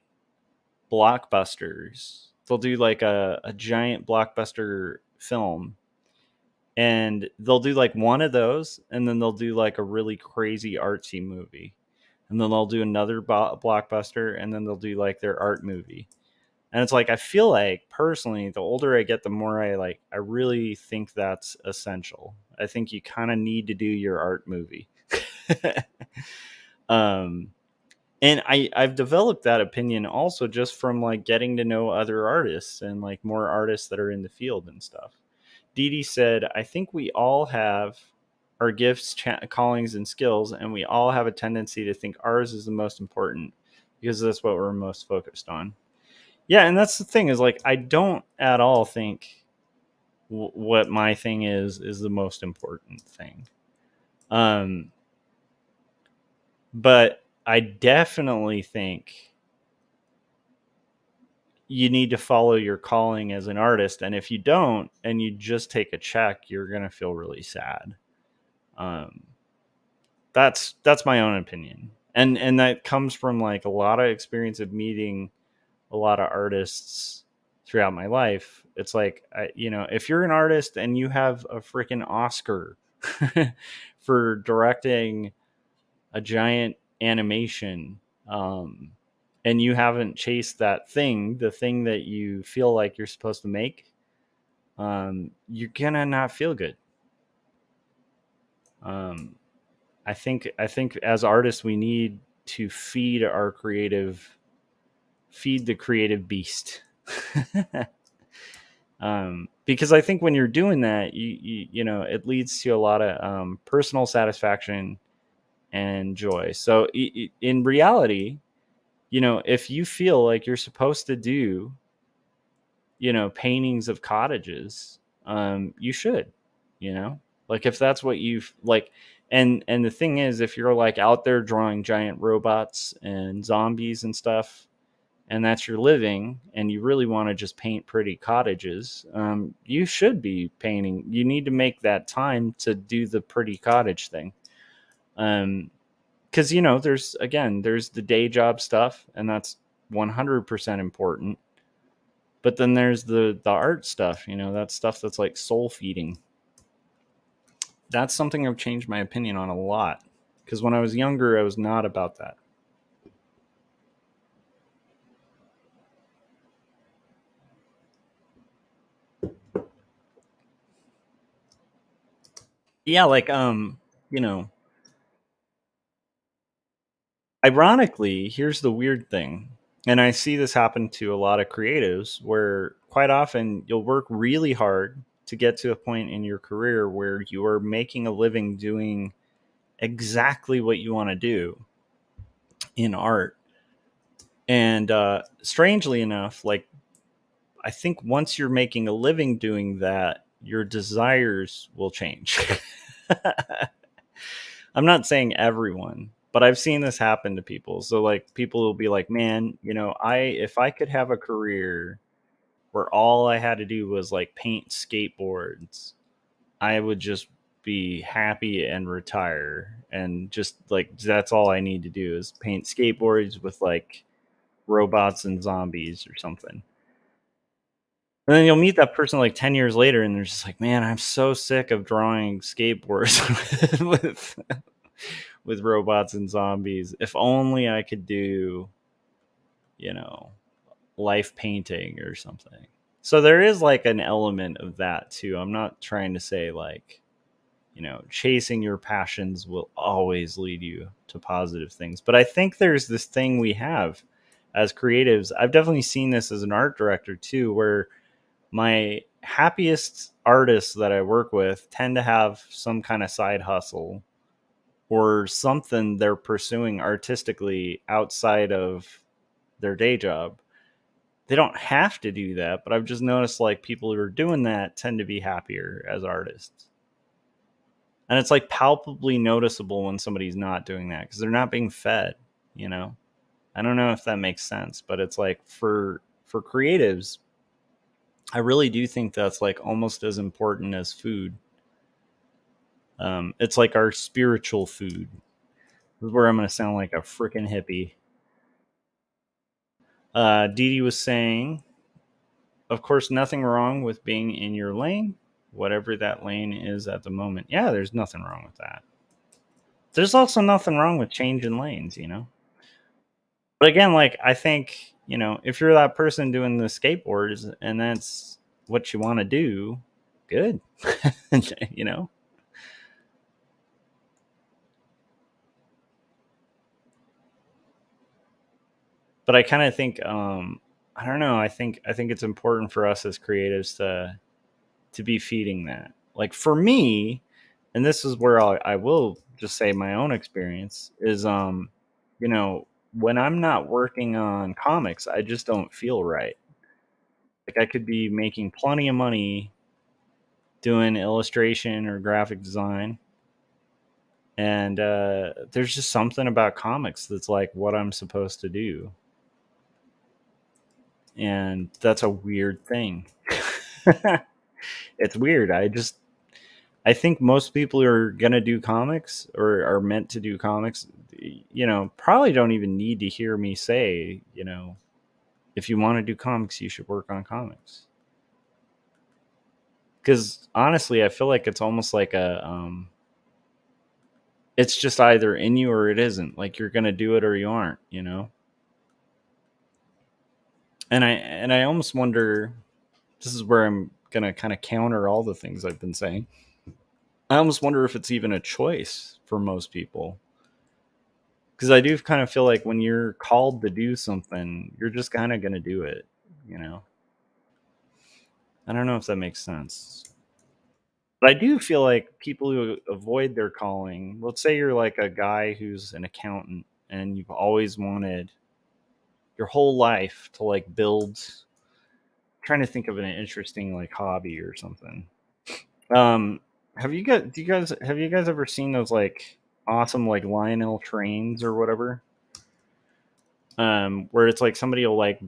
Speaker 1: blockbusters. They'll do like a giant blockbuster film, and they'll do like one of those, and then they'll do like a really crazy artsy movie, and then they'll do another blockbuster, and then they'll do like their art movie. And it's like I feel like personally, the older I get, the more I really think that's essential. I think you kind of need to do your art movie. um and I've developed that opinion also just from like getting to know other artists and like more artists that are in the field and stuff. Dee Dee said, I think we all have our gifts, callings, and skills, and we all have a tendency to think ours is the most important because that's what we're most focused on. Yeah, and that's the thing is like I don't at all think what my thing is the most important thing. Um, but I definitely think you need to follow your calling as an artist, and if you don't and you just take a check, you're gonna feel really sad. Um, that's my own opinion, and that comes from like a lot of experience of meeting a lot of artists throughout my life. It's like you know, if you're an artist and you have a freaking Oscar for directing a giant animation, um, and you haven't chased that thing, the thing that you feel like you're supposed to make, you're gonna not feel good. Um, I think as artists we need to feed the creative beast. Because I think when you're doing that, you know, it leads to a lot of personal satisfaction and joy. So in reality, you know, if you feel like you're supposed to do, you know, paintings of cottages, you should, you know, like if that's what you've like. And the thing is, if you're like out there drawing giant robots and zombies and stuff, and that's your living, and you really want to just paint pretty cottages, you should be painting. You need to make that time to do the pretty cottage thing. Because you know, there's the day job stuff, and that's 100% important. But then there's the art stuff. You know, that stuff that's like soul feeding. That's something I've changed my opinion on a lot. Because when I was younger, I was not about that. Yeah, like you know, ironically, here's the weird thing. And I see this happen to a lot of creatives where quite often you'll work really hard to get to a point in your career where you are making a living doing exactly what you want to do in art. And strangely enough, like I think once you're making a living doing that, your desires will change. I'm not saying everyone, but I've seen this happen to people. So like people will be like, "Man, you know, I if I could have a career where all I had to do was like paint skateboards, I would just be happy and retire and just like that's all I need to do is paint skateboards with like robots and zombies or something." And then you'll meet that person like 10 years later and they're just like, "Man, I'm so sick of drawing skateboards with robots and zombies. If only I could do, you know, life painting or something." So there is like an element of that too. I'm not trying to say like, you know, chasing your passions will always lead you to positive things. But I think there's this thing we have as creatives. I've definitely seen this as an art director too, where my happiest artists that I work with tend to have some kind of side hustle or something they're pursuing artistically outside of their day job. They don't have to do that, but I've just noticed like people who are doing that tend to be happier as artists. And it's like palpably noticeable when somebody's not doing that because they're not being fed, you know? I don't know if that makes sense, but it's like for creatives, I really do think that's like almost as important as food. It's like our spiritual food. This is where I'm going to sound like a freaking hippie. Dee Dee was saying, of course, nothing wrong with being in your lane, whatever that lane is at the moment. Yeah, there's nothing wrong with that. There's also nothing wrong with changing lanes, you know? But again, like, I think, you know, if you're that person doing the skateboards and that's what you want to do, good. You know? But I kind of think, I don't know. I think it's important for us as creatives to be feeding that. Like for me, and this is where I will just say my own experience is, you know, when I'm not working on comics, I just don't feel right. Like I could be making plenty of money doing illustration or graphic design, and there's just something about comics that's like what I'm supposed to do, and that's a weird thing. It's weird. I think most people who are gonna do comics or are meant to do comics, you know, probably don't even need to hear me say, you know, if you want to do comics, you should work on comics. Because honestly, I feel like it's almost like it's just either in you or it isn't. Like you're gonna do it or you aren't, you know. And I almost wonder. This is where I'm gonna kind of counter all the things I've been saying. I almost wonder if it's even a choice for most people. Because I do kind of feel like when you're called to do something, you're just kind of going to do it, you know? I don't know if that makes sense. But I do feel like people who avoid their calling, let's say you're like a guy who's an accountant and you've always wanted your whole life to like build, trying to think of an interesting like hobby or something. Um, have you guys ever seen those like awesome like Lionel trains or whatever? Where it's like somebody will like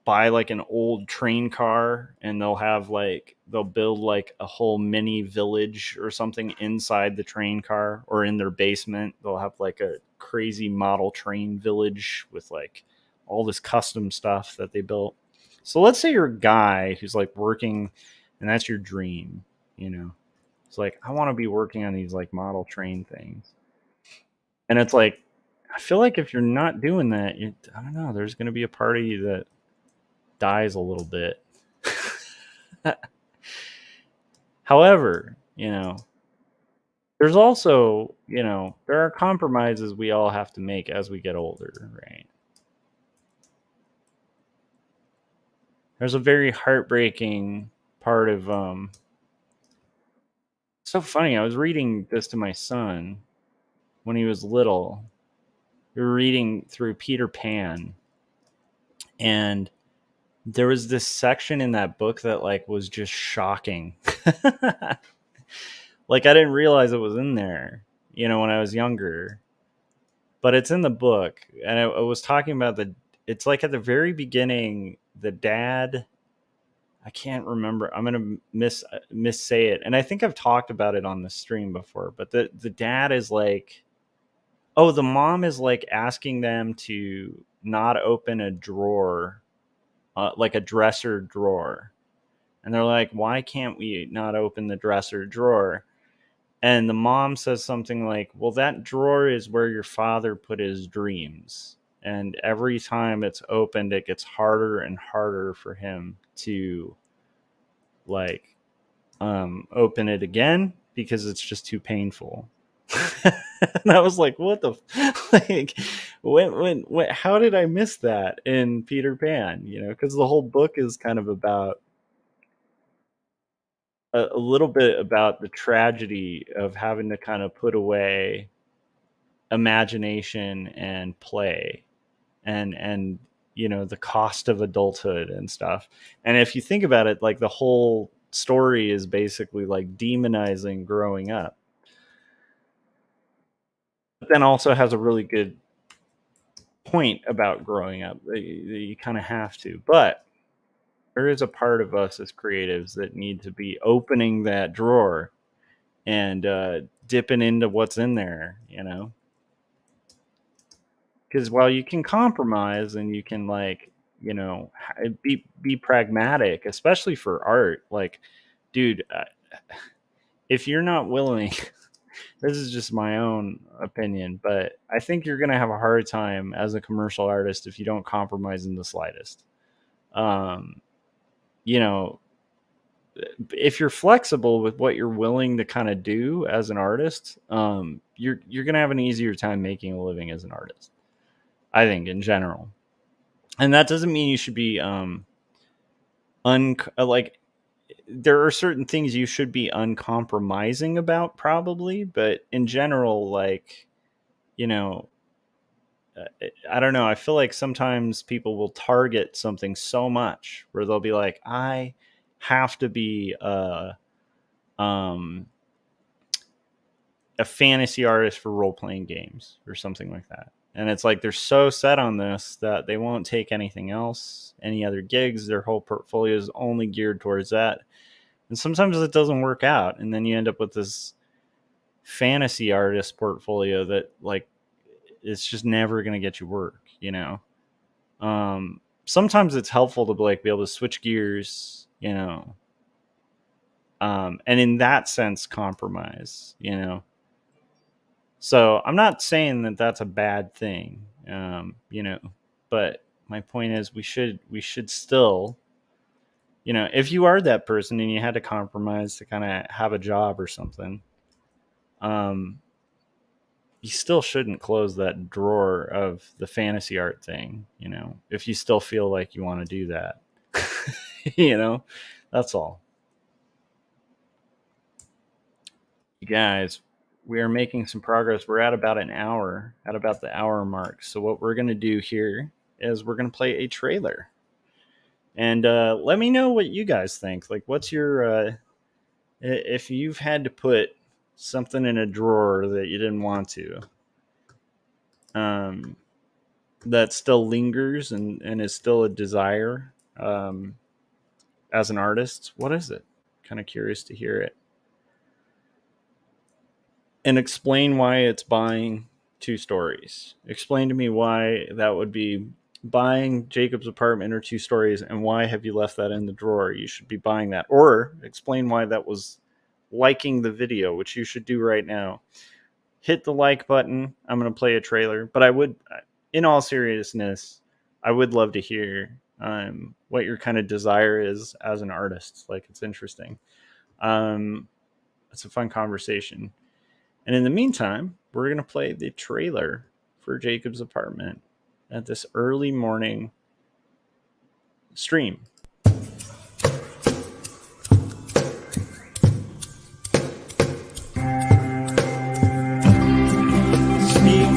Speaker 1: buy like an old train car and they'll build like a whole mini village or something inside the train car, or in their basement they'll have like a crazy model train village with like all this custom stuff that they built. So let's say you're a guy who's like working and that's your dream, you know. It's like I want to be working on these like model train things. And it's like I feel like if you're not doing that, I don't know, there's going to be a part of you that dies a little bit. However, you know, there's also, you know, there are compromises we all have to make as we get older, right? There's a very heartbreaking part of so funny. I was reading this to my son when he was little. We were reading through Peter Pan, and there was this section in that book that like was just shocking. Like I didn't realize it was in there, you know, when I was younger. But it's in the book, and I was talking about it's like at the very beginning, the dad, I can't remember. I'm gonna miss say it, and I think I've talked about it on the stream before. But the dad is like, oh, the mom is like asking them to not open a drawer, like a dresser drawer, and they're like, why can't we not open the dresser drawer? And the mom says something like, well, that drawer is where your father put his dreams. And every time it's opened, it gets harder and harder for him to like open it again because it's just too painful. And I was like, what the like when how did I miss that in Peter Pan? You know, because the whole book is kind of about a little bit about the tragedy of having to kind of put away imagination and play, and the cost of adulthood and stuff. And if you think about it, like the whole story is basically like demonizing growing up, but then also has a really good point about growing up that you kind of have to. But there is a part of us as creatives that need to be opening that drawer and dipping into what's in there, because while you can compromise and you can, like, be pragmatic, especially for art, like, dude, if you're not willing, this is just my own opinion, but I think you're going to have a hard time as a commercial artist if you don't compromise in the slightest. um you know if you're flexible with what you're willing to kind of do as an artist, you're going to have an easier time making a living as an artist, I think, in general. And that doesn't mean you should be like, there are certain things you should be uncompromising about, probably, but in general, like, you know I don't know, I feel like sometimes people will target something so much where they'll be like, I have to be um a fantasy artist for role-playing games or something like that. And it's like they're so set on this that they won't take anything else, any other gigs. Their whole portfolio is only geared towards that. And sometimes it doesn't work out. And then you end up with this fantasy artist portfolio that, like, it's just never going to get you work, Sometimes it's helpful to, like, be able to switch gears, and in that sense, compromise, So I'm not saying that that's a bad thing, but my point is we should still, if you are that person and you had to compromise to kind of have a job or something, you still shouldn't close that drawer of the fantasy art thing, if you still feel like you want to do that, that's all. You guys, we are making some progress. We're at about the hour mark. So what we're going to do here is we're going to play a trailer. And let me know what you guys think. Like, what's your, if you've had to put something in a drawer that you didn't want to, that still lingers and is still a desire, as an artist, what is it? Kind of curious to hear it. And explain why it's buying 2 stories. Explain to me why that would be buying Jacob's apartment or 2 stories, and why have you left that in the drawer? You should be buying that. Or explain why that was liking the video, which you should do right now. Hit the like button. I'm going to play a trailer, but I would, in all seriousness, I would love to hear what your kind of desire is as an artist. Like, it's interesting. It's a fun conversation. And in the meantime, we're going to play the trailer for Jacob's apartment at this early morning stream. Speak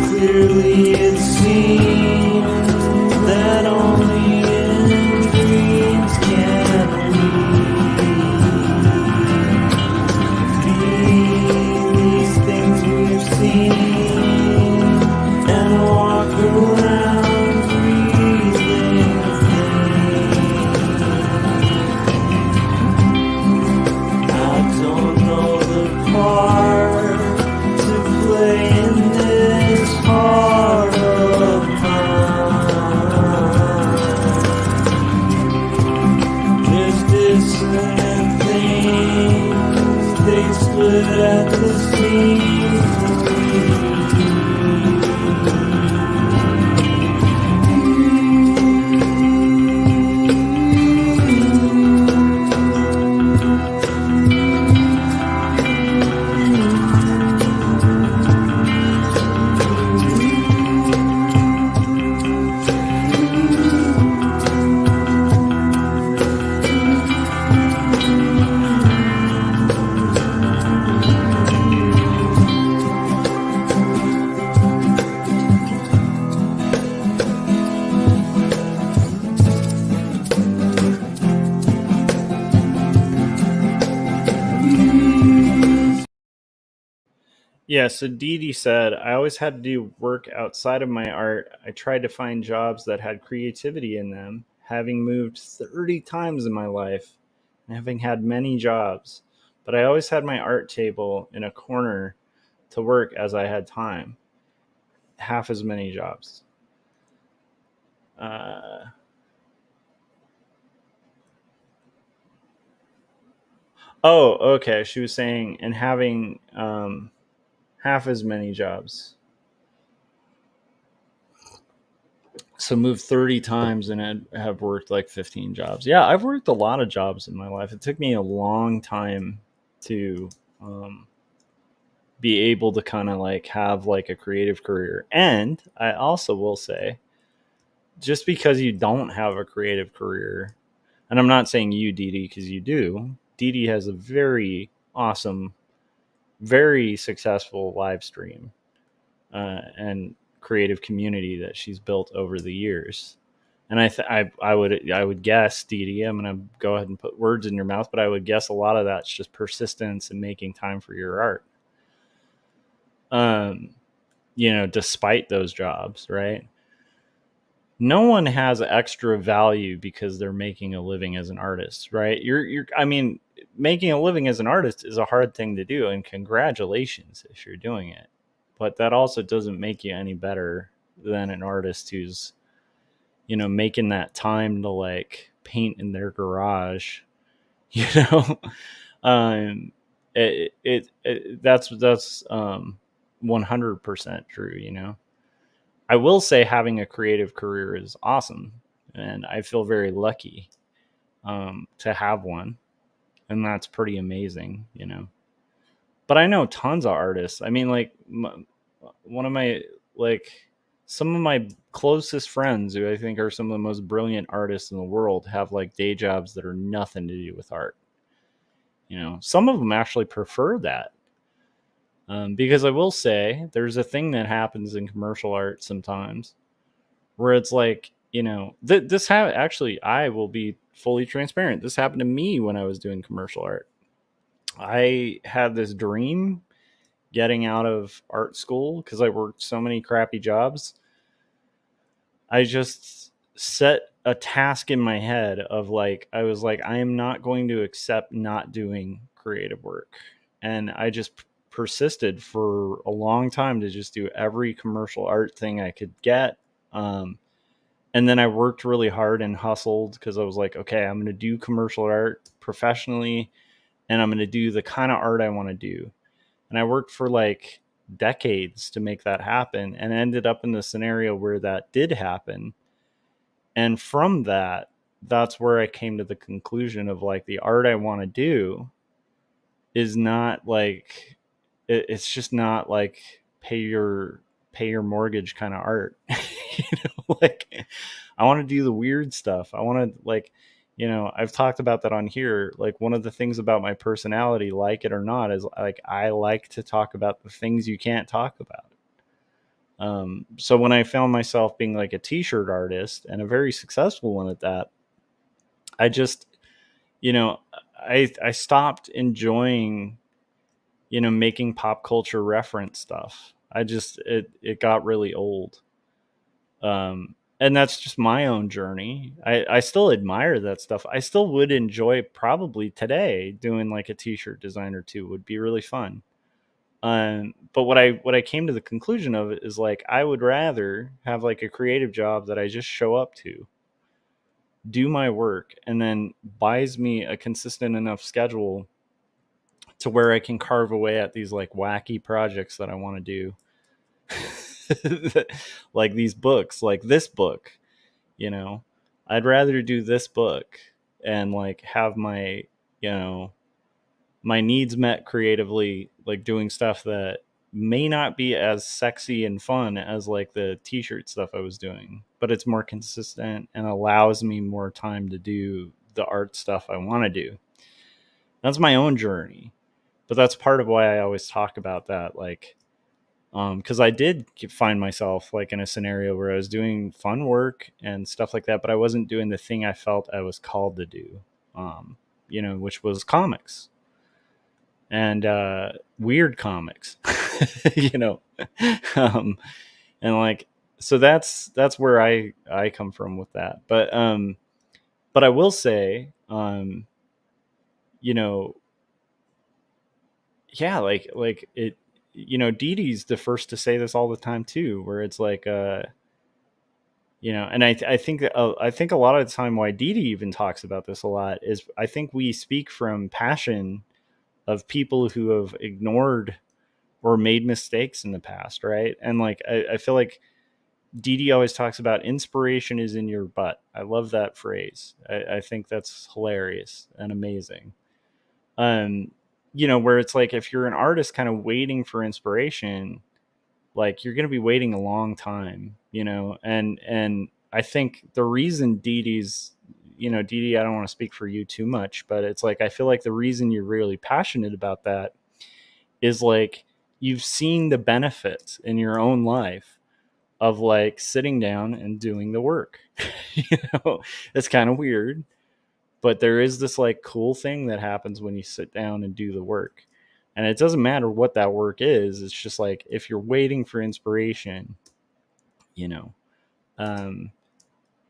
Speaker 1: clearly, it seems that only in dreams can we've seen and walk around breathing I don't know the part to play in this heart of mine. There's dissonant things, they split at the seams. Yeah, so Dee Dee said, I always had to do work outside of my art. I tried to find jobs that had creativity in them, having moved 30 times in my life and having had many jobs. But I always had my art table in a corner to work as I had time, half as many jobs. Uh, oh, okay. She was saying, and having half as many jobs. So moved 30 times and have worked like 15 jobs. Yeah, I've worked a lot of jobs in my life. It took me a long time to um, be able to kind of like have like a creative career. And I also will say, just because you don't have a creative career, and I'm not saying you, Dee Dee, because you do, Dee Dee has a very awesome, very successful live stream and creative community that she's built over the years. And I would guess, Dee Dee, I'm going to go ahead and put words in your mouth, but I would guess a lot of that's just persistence and making time for your art. Um, despite those jobs, right? No one has extra value because they're making a living as an artist, right? I mean, making a living as an artist is a hard thing to do, and congratulations if you're doing it. But that also doesn't make you any better than an artist who's, making that time to like paint in their garage, you know. um that's 100% true, I will say having a creative career is awesome, and I feel very lucky to have one, and that's pretty amazing. But I know tons of artists. I mean, like one of my like some of my closest friends, who I think are some of the most brilliant artists in the world, have like day jobs that are nothing to do with art. Some of them actually prefer that. Because I will say there's a thing that happens in commercial art sometimes where it's like, actually, I will be fully transparent. This happened to me when I was doing commercial art. I had this dream getting out of art school because I worked so many crappy jobs. I just set a task in my head of like, I was like, I am not going to accept not doing creative work. And I just persisted for a long time to just do every commercial art thing I could get. And then I worked really hard and hustled because I was like, okay, I'm going to do commercial art professionally, and I'm going to do the kind of art I want to do. And I worked for like decades to make that happen, and ended up in the scenario where that did happen. And from that, that's where I came to the conclusion of like the art I want to do is not like it's just not like pay your pay your mortgage kind of art. Like I want to do the weird stuff. I want to like, I've talked about that on here. Like one of the things about my personality, like it or not, is like I like to talk about the things you can't talk about. So when I found myself being like a t-shirt artist, and a very successful one at that, I just, you know, I stopped enjoying, making pop culture reference stuff. It got really old. And that's just my own journey. I still admire that stuff. I still would enjoy probably today doing like a t-shirt design or two would be really fun. But what I came to the conclusion of it is like I would rather have like a creative job that I just show up to, do my work, and then buys me a consistent enough schedule to where I can carve away at these like wacky projects that I want to do. Like these books, like this book, you know. I'd rather do this book and like have you know, my needs met creatively, like doing stuff that may not be as sexy and fun as like the t-shirt stuff I was doing, but it's more consistent and allows me more time to do the art stuff I want to do. That's my own journey, but that's part of why I always talk about that. Like, because I did find myself like in a scenario where I was doing fun work and stuff like that, but I wasn't doing the thing I felt I was called to do, which was comics. and weird comics, you know. um, and like, so that's where I come from with that. But I will say, you know, yeah, like it, you know, Dee Dee's the first to say this all the time too, where it's like, you know, and I think a lot of the time why Dee Dee even talks about this a lot is I think we speak from passion of people who have ignored or made mistakes in the past, right? And like I feel like Dee Dee always talks about inspiration is in your butt. I love that phrase. I think that's hilarious and amazing. Um, you know, where it's like if you're an artist kind of waiting for inspiration, like you're going to be waiting a long time, you know. And I think the reason Dee Dee's, you know, Dee Dee, I don't want to speak for you too much, but it's like I feel like the reason you're really passionate about that is like you've seen the benefits in your own life of like sitting down and doing the work. You know, it's kind of weird, but there is this like cool thing that happens when you sit down and do the work. And it doesn't matter what that work is. It's just like if you're waiting for inspiration, you know. Um,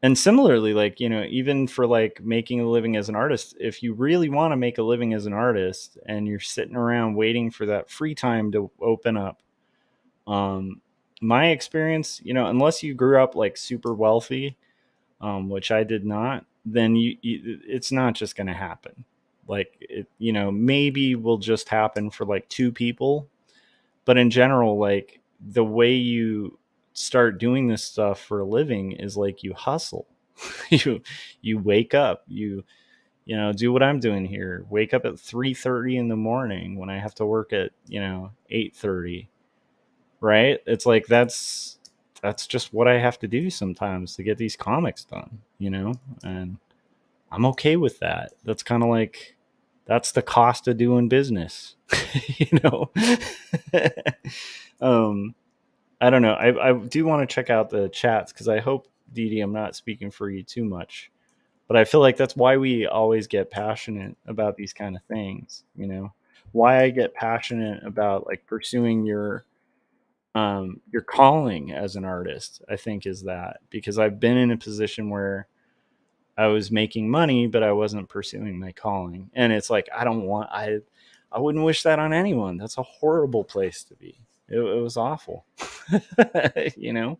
Speaker 1: and similarly, like, you know, even for like making a living as an artist, if you really want to make a living as an artist and you're sitting around waiting for that free time to open up, um, my experience, you know, unless you grew up like super wealthy, which I did not, then it's not just going to happen. Like it, you know, maybe will just happen for like two people, but in general, like the way you start doing this stuff for a living is like you hustle. you you wake up, you know, do what I'm doing here. Wake up at 3:30 in the morning when I have to work at, you know, 8:30, right? It's like that's just what I have to do sometimes to get these comics done, you know? And I'm okay with that. That's kind of like that's the cost of doing business, you know? um I don't know. I do want to check out the chats because I hope, Dee Dee, I'm not speaking for you too much. But I feel like that's why we always get passionate about these kind of things, you know? Why I get passionate about like pursuing your calling as an artist, I think, is that because I've been in a position where I was making money, but I wasn't pursuing my calling. And it's like I don't want I wouldn't wish that on anyone. That's a horrible place to be. It was awful. You know?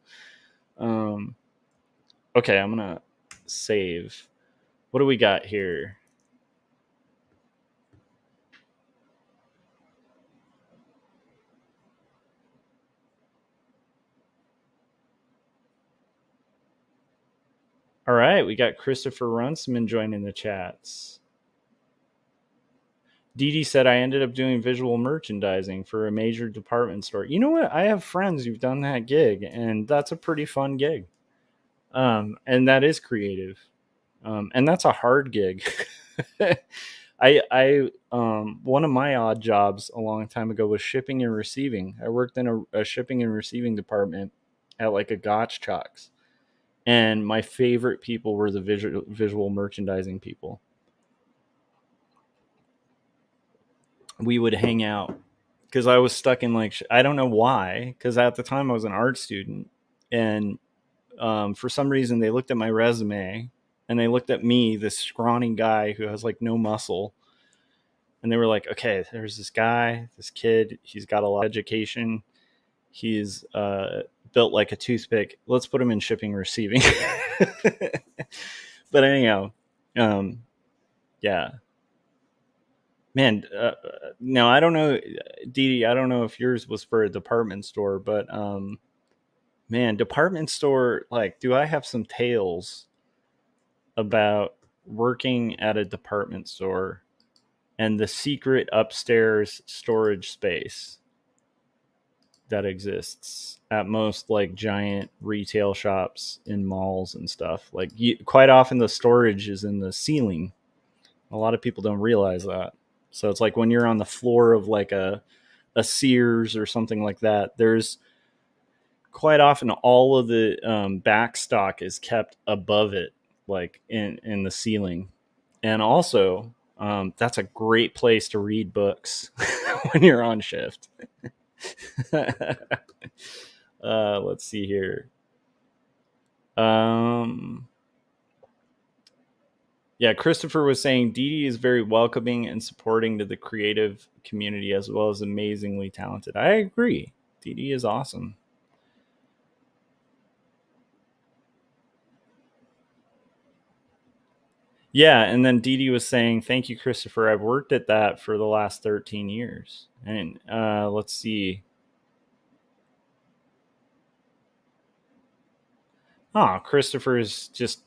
Speaker 1: Um okay, I'm gonna save. What do we got here? All right, we got Christopher Runciman joining the chats. Dee Dee said I ended up doing visual merchandising for a major department store. You know what? I have friends who've done that gig, and that's a pretty fun gig. And that is creative. And that's a hard gig. I one of my odd jobs a long time ago was shipping and receiving. I worked in a shipping and receiving department at like a Gotch Chalks, and my favorite people were the visual merchandising people. We would hang out because I was stuck in like I don't know why, because at the time I was an art student, and for some reason they looked at my resume and they looked at me, this scrawny guy who has like no muscle, and they were like, okay, there's this guy, this kid, he's got a lot of education, he's built like a toothpick, let's put him in shipping receiving. But anyhow, um, yeah, man, no, I don't know, Dee Dee, I don't know if yours was for a department store, but man, department store, like, do I have some tales about working at a department store and the secret upstairs storage space that exists at most like giant retail shops in malls and stuff. Like, quite often the storage is in the ceiling. A lot of people don't realize that. So it's like when you're on the floor of like a Sears or something like that, there's quite often all of the back stock is kept above it, like in the ceiling. And also That's a great place to read books when you're on shift. Let's see here. Um, yeah, Christopher was saying Dee Dee is very welcoming and supporting to the creative community as well as amazingly talented. I agree. Dee Dee is awesome. Yeah, and then Dee Dee was saying, "Thank you, Christopher. I've worked at that for the last 13 years." And let's see. Oh, Christopher's just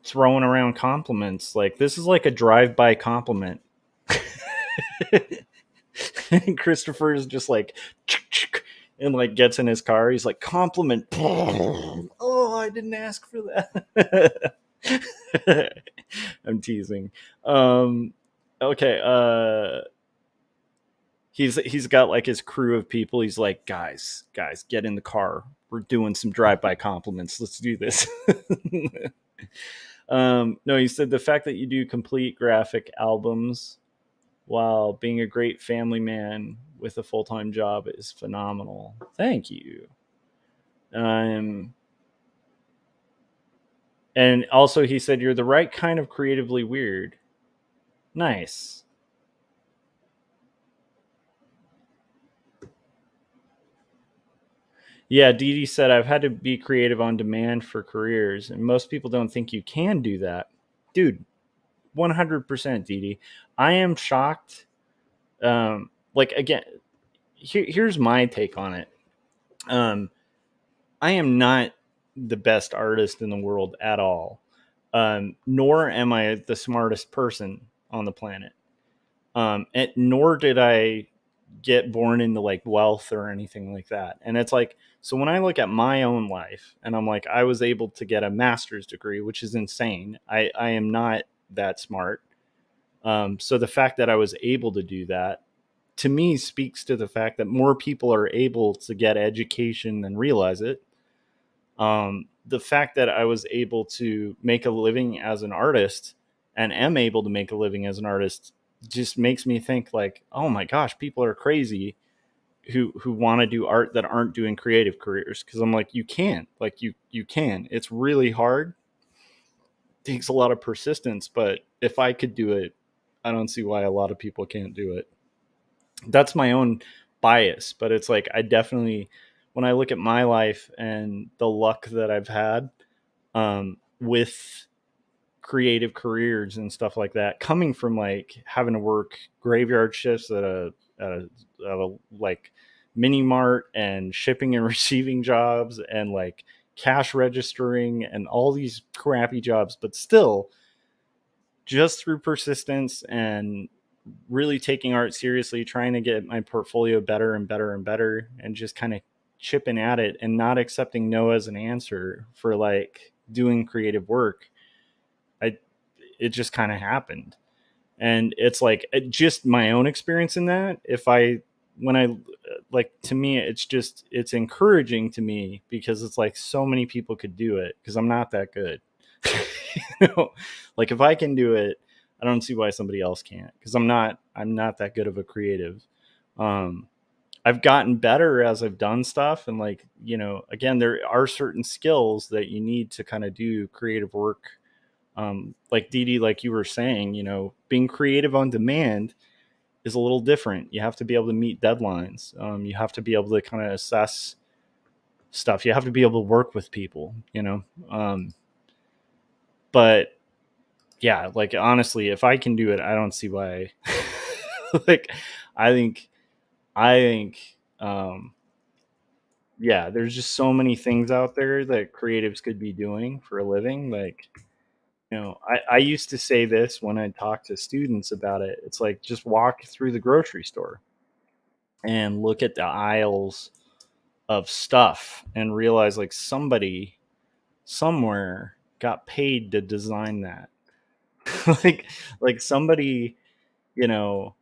Speaker 1: throwing around compliments. Like this is like a drive-by compliment. And Christopher is just like and like gets in his car. He's like compliment. Oh, I didn't ask for that. I'm teasing. Okay. He's got like his crew of people. He's like, guys, get in the car. We're doing some drive-by compliments. Let's do this. No, he said the fact that you do complete graphic albums while being a great family man with a full-time job is phenomenal. Thank you. Um, and also he said you're the right kind of creatively weird. Nice. Yeah, Dee Dee said I've had to be creative on demand for careers, and most people don't think you can do that. Dude, 100% Dee Dee. I am shocked. Like again, here's my take on it. Um, I am not the best artist in the world at all. Nor am I the smartest person on the planet. And nor did I get born into like wealth or anything like that. And it's like, so when I look at my own life and I'm like, I was able to get a master's degree, which is insane. I am not that smart. So the fact that I was able to do that to me speaks to the fact that more people are able to get education than realize it. The fact that I was able to make a living as an artist and am able to make a living as an artist just makes me think like, oh my gosh, people are crazy who want to do art that aren't doing creative careers. Cause I'm like, you can, like you can. It's really hard. It takes a lot of persistence, but if I could do it, I don't see why a lot of people can't do it. That's my own bias, but it's like I definitely when I look at my life and the luck that I've had with creative careers and stuff like that, coming from like having to work graveyard shifts at a like mini mart and shipping and receiving jobs and like cash registering and all these crappy jobs, but still just through persistence and really taking art seriously, trying to get my portfolio better and better and better, and just kind of chipping at it and not accepting no as an answer for like doing creative work. I It just kind of happened, and it's like just my own experience in that. If I when I like to me, it's encouraging to me because it's like so many people could do it because I'm not that good. You know, like if I can do it, I don't see why somebody else can't because I'm not that good of a creative. Um, I've gotten better as I've done stuff, and like again, there are certain skills that you need to kind of do creative work. Like Dee Dee, like you were saying, being creative on demand is a little different. You have to be able to meet deadlines. You have to be able to kind of assess stuff. You have to be able to work with people. But yeah, like honestly, if I can do it, I don't see why. Like, I think, I think, yeah, there's just so many things out there that creatives could be doing for a living. Like, I used to say this when I talk to students about it. It's like just walk through the grocery store and look at the aisles of stuff and realize like somebody somewhere got paid to design that. like like you know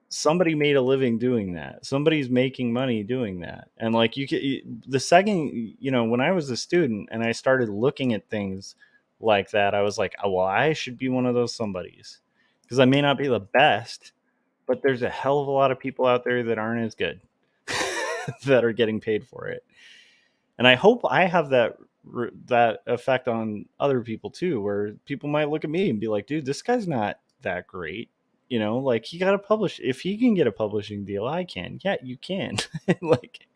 Speaker 1: somebody made a living doing that. Somebody's making money doing that. And like the second, when I was a student and I started looking at things like that, I was like, oh, well, I should be one of those somebodies. because I may not be the best, but there's a hell of a lot of people out there that aren't as good that are getting paid for it. And I hope I have that effect on other people too, where people might look at me and be like, dude, this guy's not that great. Like he got to publish. If he can get a publishing deal, I can. Yeah, you can. Like,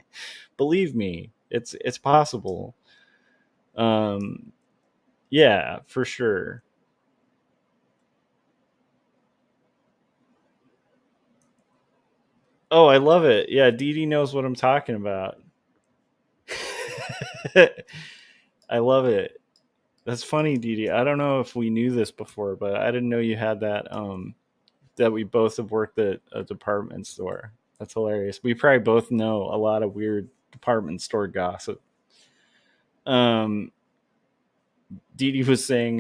Speaker 1: believe me, it's possible. Um, yeah, for sure. Oh, I love it. Yeah, Dee Dee knows what I'm talking about. I love it. That's funny, Dee Dee. I don't know if we knew this before, but I didn't know you had that. That we both have worked at a department store. That's hilarious. We probably both know a lot of weird department store gossip. Um, Dee Dee was saying,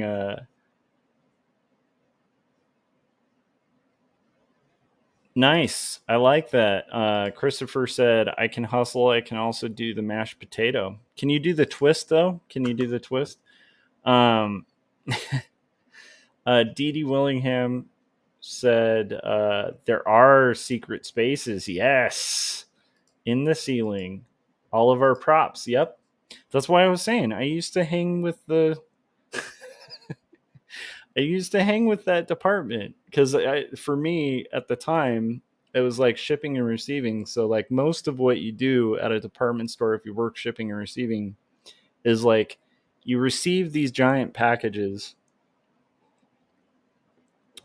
Speaker 1: nice. I like that. Christopher said, I can hustle. I can also do the mashed potato. Can you do the twist, though? Can you do the twist? Um, Dee Dee Willingham said, there are secret spaces. Yes. In the ceiling. All of our props. Yep. That's why I was saying I used to hang with the I used to hang with that department because for me at the time it was like shipping and receiving. So like most of what you do at a department store if you work shipping and receiving is like you receive these giant packages.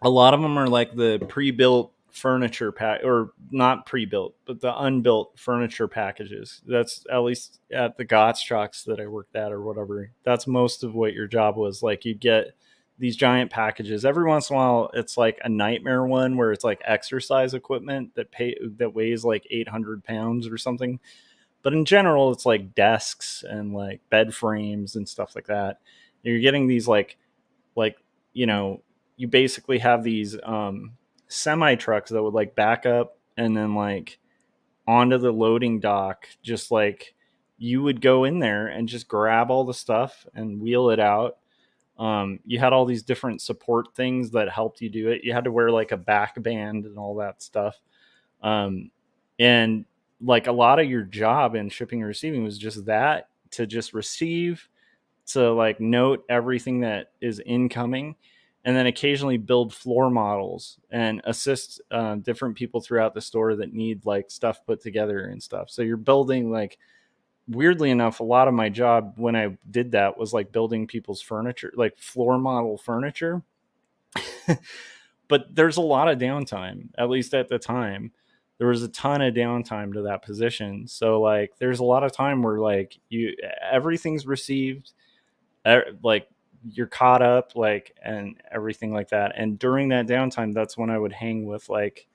Speaker 1: A lot of them are like the pre-built furniture pack, or not pre-built but the unbuilt furniture packages. That's at least at the Gott's trucks that I worked at or whatever. That's most of what your job was. Like you get these giant packages every once in a while. It's like a nightmare one where it's like exercise equipment that weighs like 800 pounds or something, but in general it's like desks and like bed frames and stuff like that. You're getting these like you know you basically have these semi trucks that would like back up and then like onto the loading dock. Just like you would go in there and just grab all the stuff and wheel it out. You had all these different support things that helped you do it. You had to wear like a back band and all that stuff. um, and like a lot of your job in shipping and receiving was just that, to just receive, to like note everything that is incoming, and then occasionally build floor models and assist different people throughout the store that need like stuff put together and stuff. So you're building like, weirdly enough, a lot of my job when I did that was like building people's furniture, like floor model furniture. But there's a lot of downtime, at least at the time. There was a ton of downtime to that position. So like there's a lot of time where like everything's received, like you're caught up, like, and everything like that. And during that downtime, that's when I would hang with like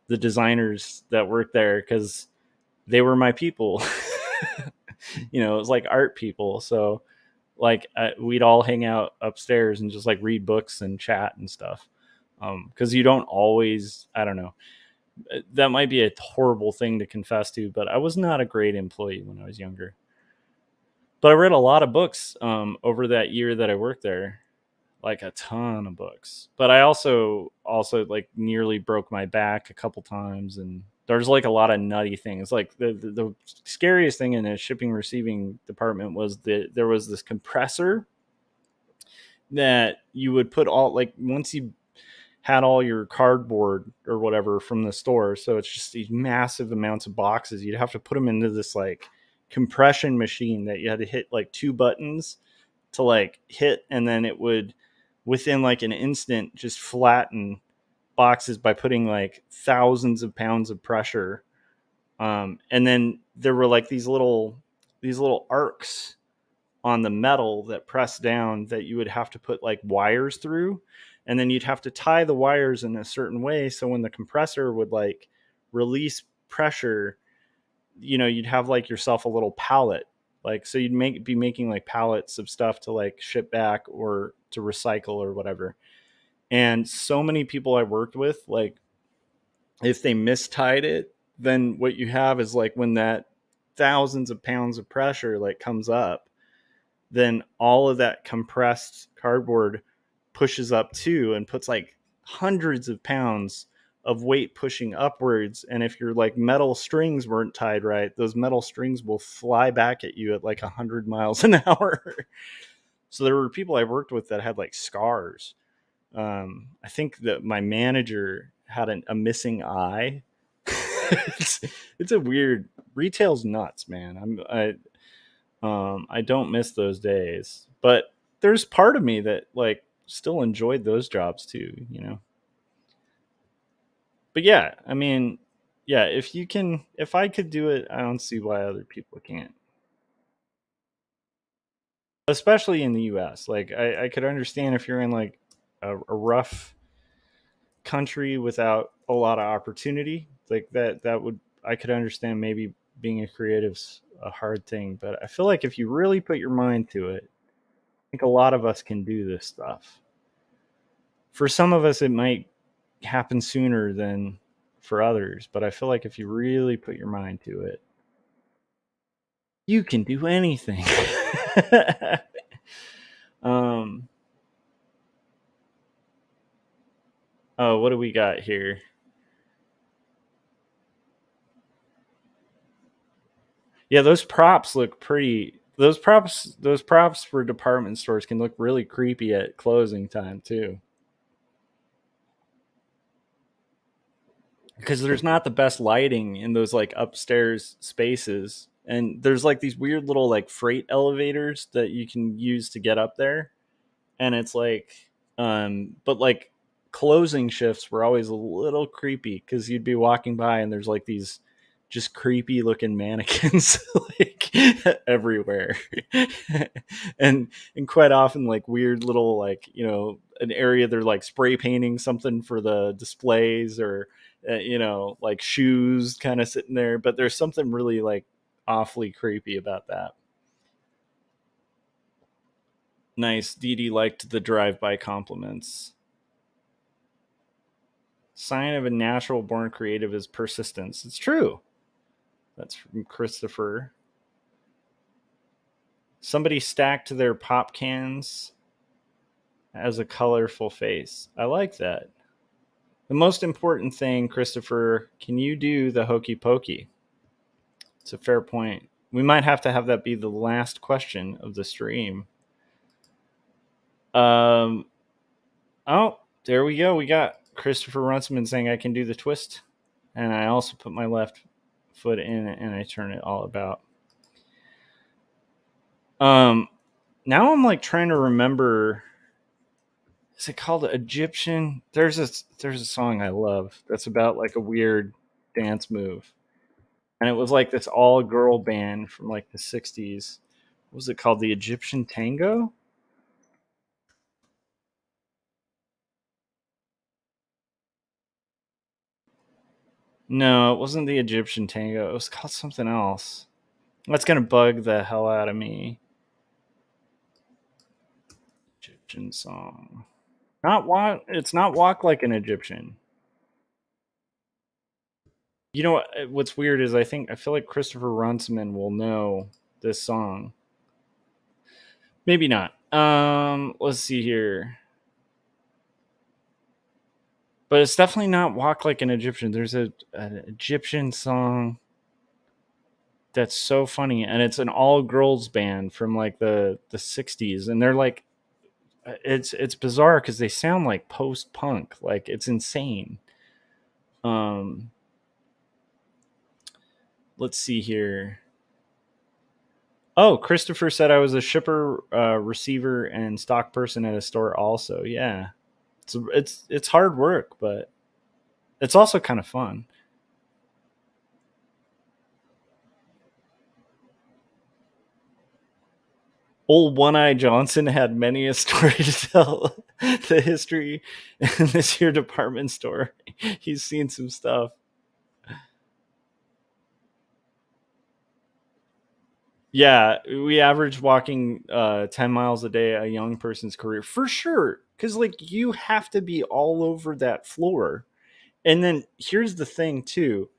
Speaker 1: the designers that worked there, because they were my people. It was like art people. So like we'd all hang out upstairs and just like read books and chat and stuff. Because you don't always, I don't know, that might be a horrible thing to confess to, but I was not a great employee when I was younger. But I read a lot of books over that year that I worked there, like a ton of books. But I also like nearly broke my back a couple times, and there's like a lot of nutty things. Like the scariest thing in a shipping receiving department was that there was this compressor that you would put all, like, once you had all your cardboard or whatever from the store. So it's just these massive amounts of boxes. You'd have to put them into this like compression machine that you had to hit like two buttons to like hit, and then it would within like an instant just flatten boxes by putting like thousands of pounds of pressure. And then there were like these little arcs on the metal that pressed down that you would have to put like wires through, and then you'd have to tie the wires in a certain way so when the compressor would like release pressure, you'd have like yourself a little pallet. Like, so be making like pallets of stuff to like ship back or to recycle or whatever. And so many people I worked with, like, if they mistied it, then what you have is like when that thousands of pounds of pressure like comes up, then all of that compressed cardboard pushes up too and puts like hundreds of pounds of weight pushing upwards, and if your like metal strings weren't tied right, those metal strings will fly back at you at like 100 miles an hour. So there were people I worked with that had like scars. I think that my manager had a missing eye. it's, it's a weird, retail's nuts, man. I don't miss those days, but there's part of me that like still enjoyed those jobs too, you know. But yeah, I mean, yeah, if I could do it, I don't see why other people can't. Especially in the US. Like I could understand if you're in like a rough country without a lot of opportunity, like that would, I could understand maybe being a creative's a hard thing, but I feel like if you really put your mind to it, I think a lot of us can do this stuff. For some of us it might happen sooner than for others, but I feel like if you really put your mind to it, you can do anything. um oh, what do we got here? Yeah, those props look pretty. Those props for department stores can look really creepy at closing time too, because there's not the best lighting in those like upstairs spaces, and there's like these weird little like freight elevators that you can use to get up there, and it's like, but like closing shifts were always a little creepy because you'd be walking by and there's like these just creepy looking mannequins like everywhere. And quite often like weird little like, you know, an area they're like spray painting something for the displays, or you know, like shoes kind of sitting there, but there's something really like awfully creepy about that. Nice. Dee Dee liked the drive-by compliments. Sign of a natural born creative is persistence. It's true. That's from Christopher. Somebody stacked their pop cans as a colorful face. I like that. The most important thing, Christopher, can you do the hokey pokey? It's a fair point. We might have to have that be the last question of the stream. Um, oh, there we go. We got Christopher Runciman saying I can do the twist. And I also put my left foot in it and I turn it all about. Um, now I'm like trying to remember. Is it called Egyptian? There's a song I love that's about like a weird dance move, and it was like this all girl band from like the '60s. What was it called? The Egyptian Tango? No, it wasn't the Egyptian Tango. It was called something else. That's gonna bug the hell out of me. Egyptian song. Not walk. It's not walk like an Egyptian. You know what? What's weird is I feel like Christopher Runciman will know this song. Maybe not. Let's see here. But it's definitely not walk like an Egyptian. There's an Egyptian song that's so funny, and it's an all girls band from like the '60s, and they're like, it's bizarre because they sound like post punk, like it's insane. Um, let's see here. Oh, Christopher said I was a shipper, receiver, and stock person at a store. Also, yeah, it's hard work, but it's also kind of fun. Old One Eye Johnson had many a story to tell. The history in this here department store. He's seen some stuff. Yeah, we average walking 10 miles a day, a young person's career for sure. Because, like, you have to be all over that floor. And then here's the thing, too.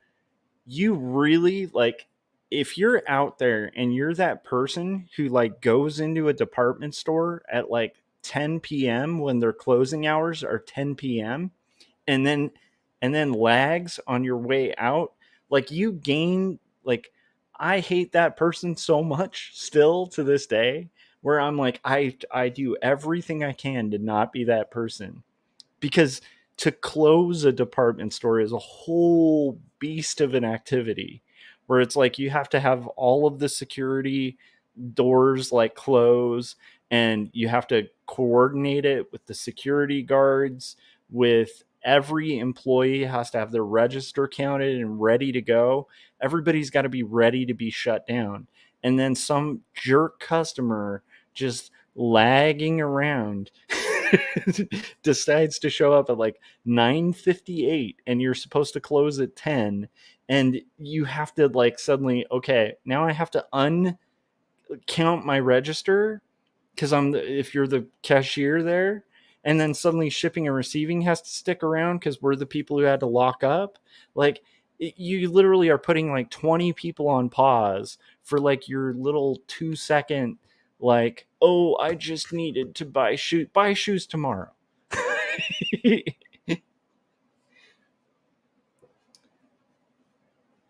Speaker 1: You really, like, if you're out there and you're that person who, like, goes into a department store at, like, 10 p.m. when their closing hours are 10 p.m. and then lags on your way out, like you gain, like I hate that person so much still to this day, where I'm like, I do everything I can to not be that person, because to close a department store is a whole beast of an activity, where it's like you have to have all of the security doors like close, and you have to coordinate it with the security guards, with every employee has to have their register counted and ready to go. Everybody's got to be ready to be shut down, and then some jerk customer just lagging around decides to show up at like 9:58 and you're supposed to close at 10, and you have to like suddenly, okay, now I have to count my register because if you're the cashier there, and then suddenly shipping and receiving has to stick around because we're the people who had to lock up. Like you literally are putting like 20 people on pause for like your little 2 second, like, oh, I just needed to buy shoes tomorrow.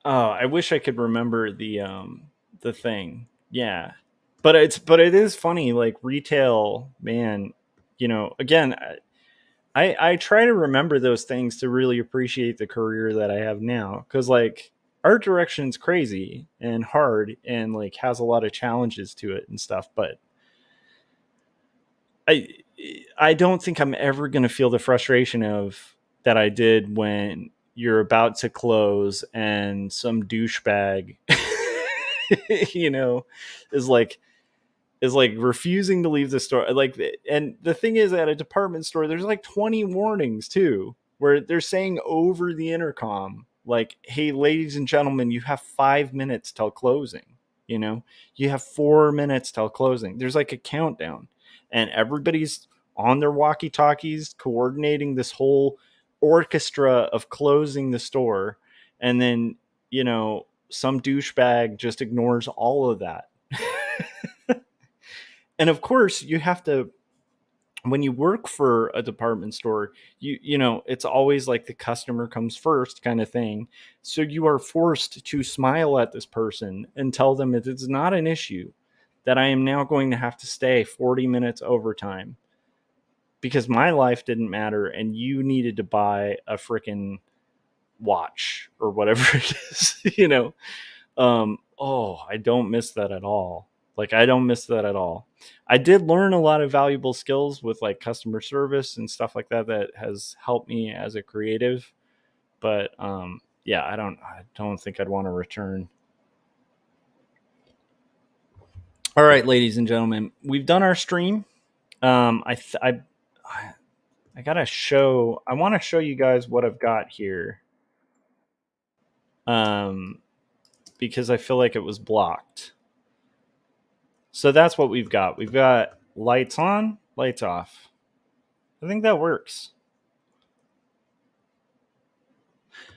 Speaker 1: Oh, I wish I could remember the thing. Yeah. But it is funny, like retail, man, again, I try to remember those things to really appreciate the career that I have now, cuz like art direction's crazy and hard and like has a lot of challenges to it and stuff, but I I don't think I'm ever going to feel the frustration of that I did when you're about to close and some douchebag you know is like refusing to leave the store, like. And the thing is, at a department store there's like 20 warnings too, where they're saying over the intercom, like, hey, ladies and gentlemen, you have 5 minutes till closing, you know you have 4 minutes till closing. There's like a countdown, and everybody's on their walkie talkies coordinating this whole orchestra of closing the store. And then, some douchebag just ignores all of that. And of course you have to, when you work for a department store, it's always like the customer comes first kind of thing. So you are forced to smile at this person and tell them that it's not an issue, that I am now going to have to stay 40 minutes overtime because my life didn't matter and you needed to buy a freaking watch or whatever it is. Oh, I don't miss that at all. Like, I don't miss that at all. I did learn a lot of valuable skills with like customer service and stuff like that has helped me as a creative. But yeah, I don't think I'd want to return. All right, ladies and gentlemen, we've done our stream. I gotta show. I want to show you guys what I've got here. Um, because I feel like it was blocked. So that's what we've got. We've got lights on, lights off. I think that works.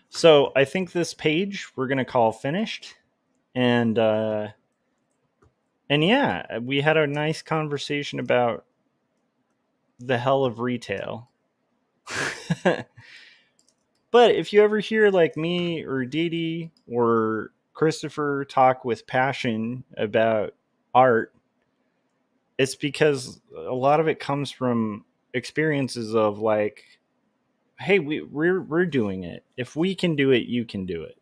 Speaker 1: So I think this page we're gonna call finished, and yeah, we had a nice conversation about the hell of retail. But if you ever hear like me or Didi or Christopher talk with passion about art, it's because a lot of it comes from experiences of like, hey, we're doing it. If we can do it, you can do it.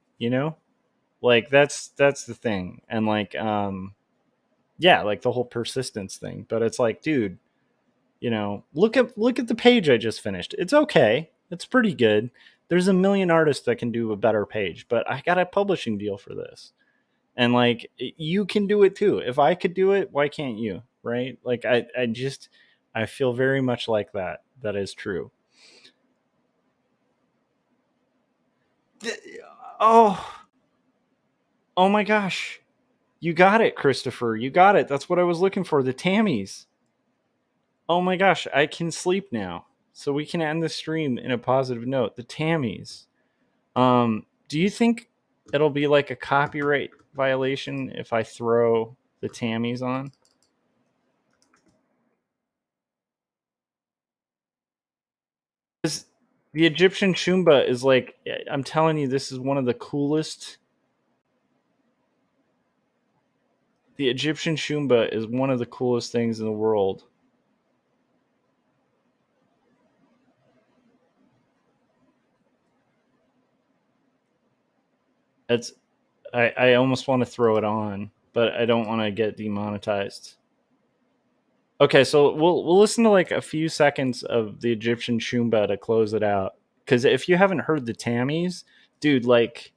Speaker 1: Like that's the thing. And like yeah, like the whole persistence thing. But it's like, dude, look at the page I just finished. It's okay. It's pretty good. There's a million artists that can do a better page, but I got a publishing deal for this. And like, you can do it too. If I could do it, why can't you? Right? Like, I feel very much like that. That is true. Oh, oh my gosh. You got it, Christopher. You got it. That's what I was looking for. The Tammys. Oh my gosh, I can sleep now. So we can end the stream in a positive note. The Tammys. Do you think it'll be like a copyright violation if I throw the Tammys on? The Egyptian Shumba is like, I'm telling you, this is one of the coolest. The Egyptian Shumba is one of the coolest things in the world. It's I almost want to throw it on, but I don't want to get demonetized. Okay, so we'll listen to like a few seconds of the Egyptian Shumba to close it out. Because if you haven't heard the Tammys, dude, like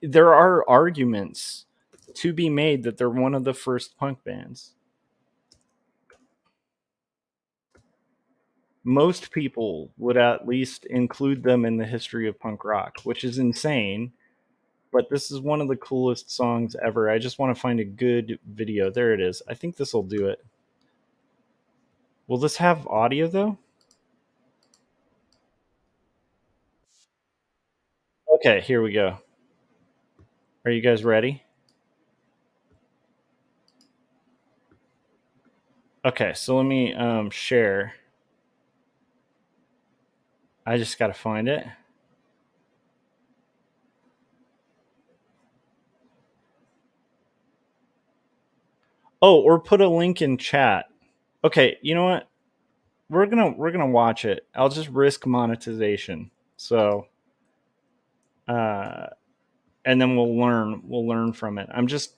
Speaker 1: there are arguments to be made that they're one of the first punk bands. Most people would at least include them in the history of punk rock, which is insane. But this is one of the coolest songs ever. I just want to find a good video. There it is. I think this will do it. Will this have audio though? Okay, here we go. Are you guys ready? Okay, so let me share. I just got to find it. Oh, or put a link in chat. Okay, you know what? We're gonna watch it. I'll just risk monetization. So, uh, and then we'll learn from it. I'm just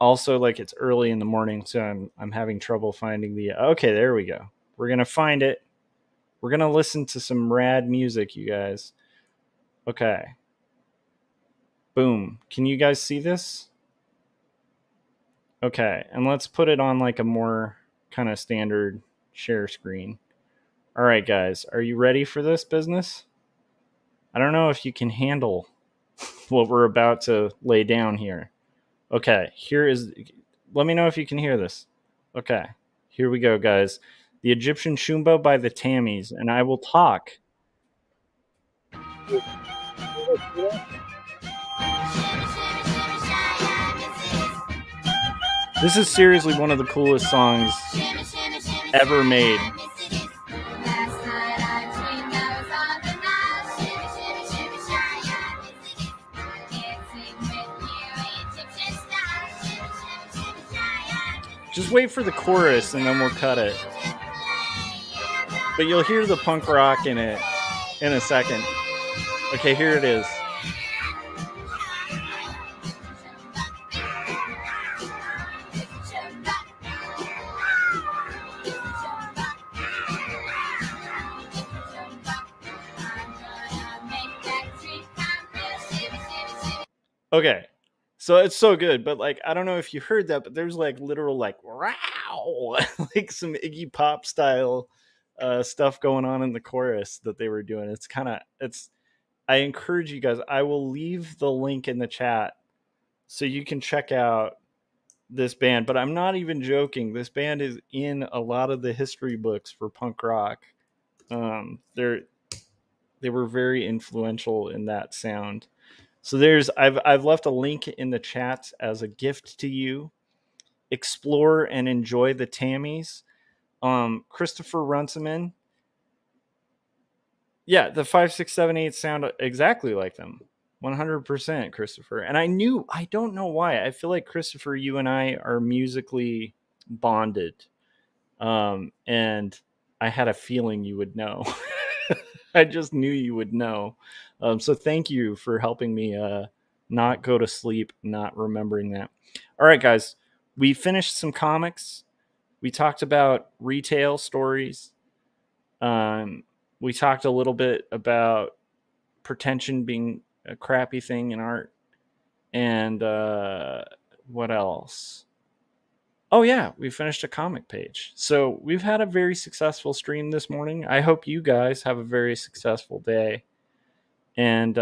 Speaker 1: also like it's early in the morning, so I'm having trouble finding the. Okay, there we go. We're gonna find it. We're gonna listen to some rad music, you guys. Okay. Boom. Can you guys see this? Okay, and let's put it on like a more kind of standard share screen. All right, guys, are you ready for this business? I don't know if you can handle what we're about to lay down here. Okay, here is. Let me know if you can hear this. Okay, here we go, guys. The Egyptian Shumba by the Tammys, and I will talk. This is seriously one of the coolest songs ever made. Just wait for the chorus and then we'll cut it. But you'll hear the punk rock in it in a second. Okay, here it is. Okay. So it's so good, but like I don't know if you heard that, but there's like literal like wow, like some Iggy Pop style stuff going on in the chorus that they were doing. It's I encourage you guys. I will leave the link in the chat so you can check out this band, but I'm not even joking. This band is in a lot of the history books for punk rock. They were very influential in that sound. So I've left a link in the chat as a gift to you. Explore and enjoy the Tammys. Christopher Runciman. Yeah, the 5678 sound exactly like them. 100% Christopher. And I don't know why. I feel like Christopher, you and I are musically bonded. And I had a feeling you would know. I just knew you would know. So thank you for helping me not go to sleep, not remembering that. All right, guys, we finished some comics. We talked about retail stories. Um, we talked a little bit about pretension being a crappy thing in art. And what else? Oh, yeah, we finished a comic page. So we've had a very successful stream this morning. I hope you guys have a very successful day. And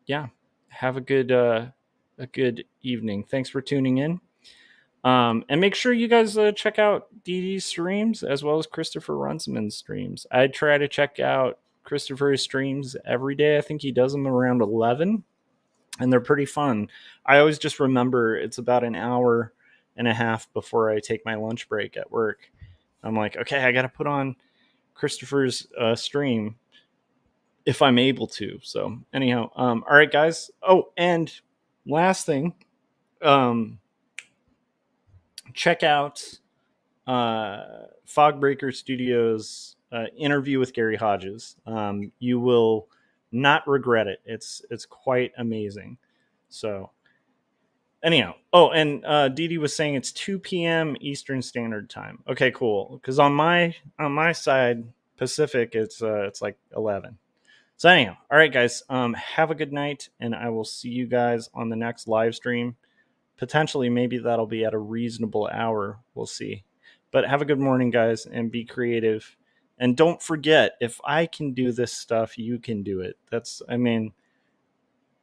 Speaker 1: yeah, have a good evening. Thanks for tuning in. And make sure you guys check out Dee Dee's streams as well as Christopher Runciman's streams. I try to check out Christopher's streams every day. I think he does them around 11, and they're pretty fun. I always just remember it's about an hour and a half before I take my lunch break at work. I'm like, okay, I got to put on Christopher's stream if I'm able to. So anyhow, all right, guys. Oh, and last thing, check out Fogbreaker Studios interview with Gary Hodges. You will not regret it. It's quite amazing. So anyhow, oh, and Dee Dee was saying it's 2 p.m. Eastern Standard Time. Okay, cool. Because on my side Pacific, it's like 11. So anyhow, all right, guys. Have a good night, and I will see you guys on the next live stream. Potentially, maybe that'll be at a reasonable hour. We'll see. But have a good morning, guys, and be creative. And don't forget, if I can do this stuff, you can do it.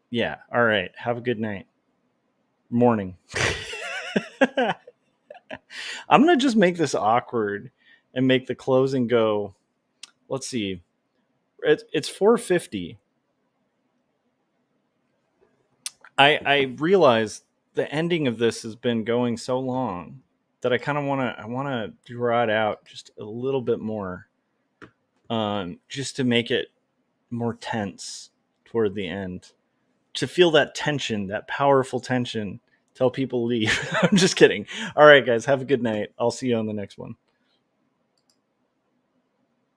Speaker 1: Yeah. All right. Have a good night. Morning. I'm going to just make this awkward and make the closing go. Let's see. It's 4:50. I realize the ending of this has been going so long that I kind of want to draw it out just a little bit more, just to make it more tense toward the end, to feel that tension, that powerful tension, till people leave. I'm just kidding. All right, guys, have a good night. I'll see you on the next one.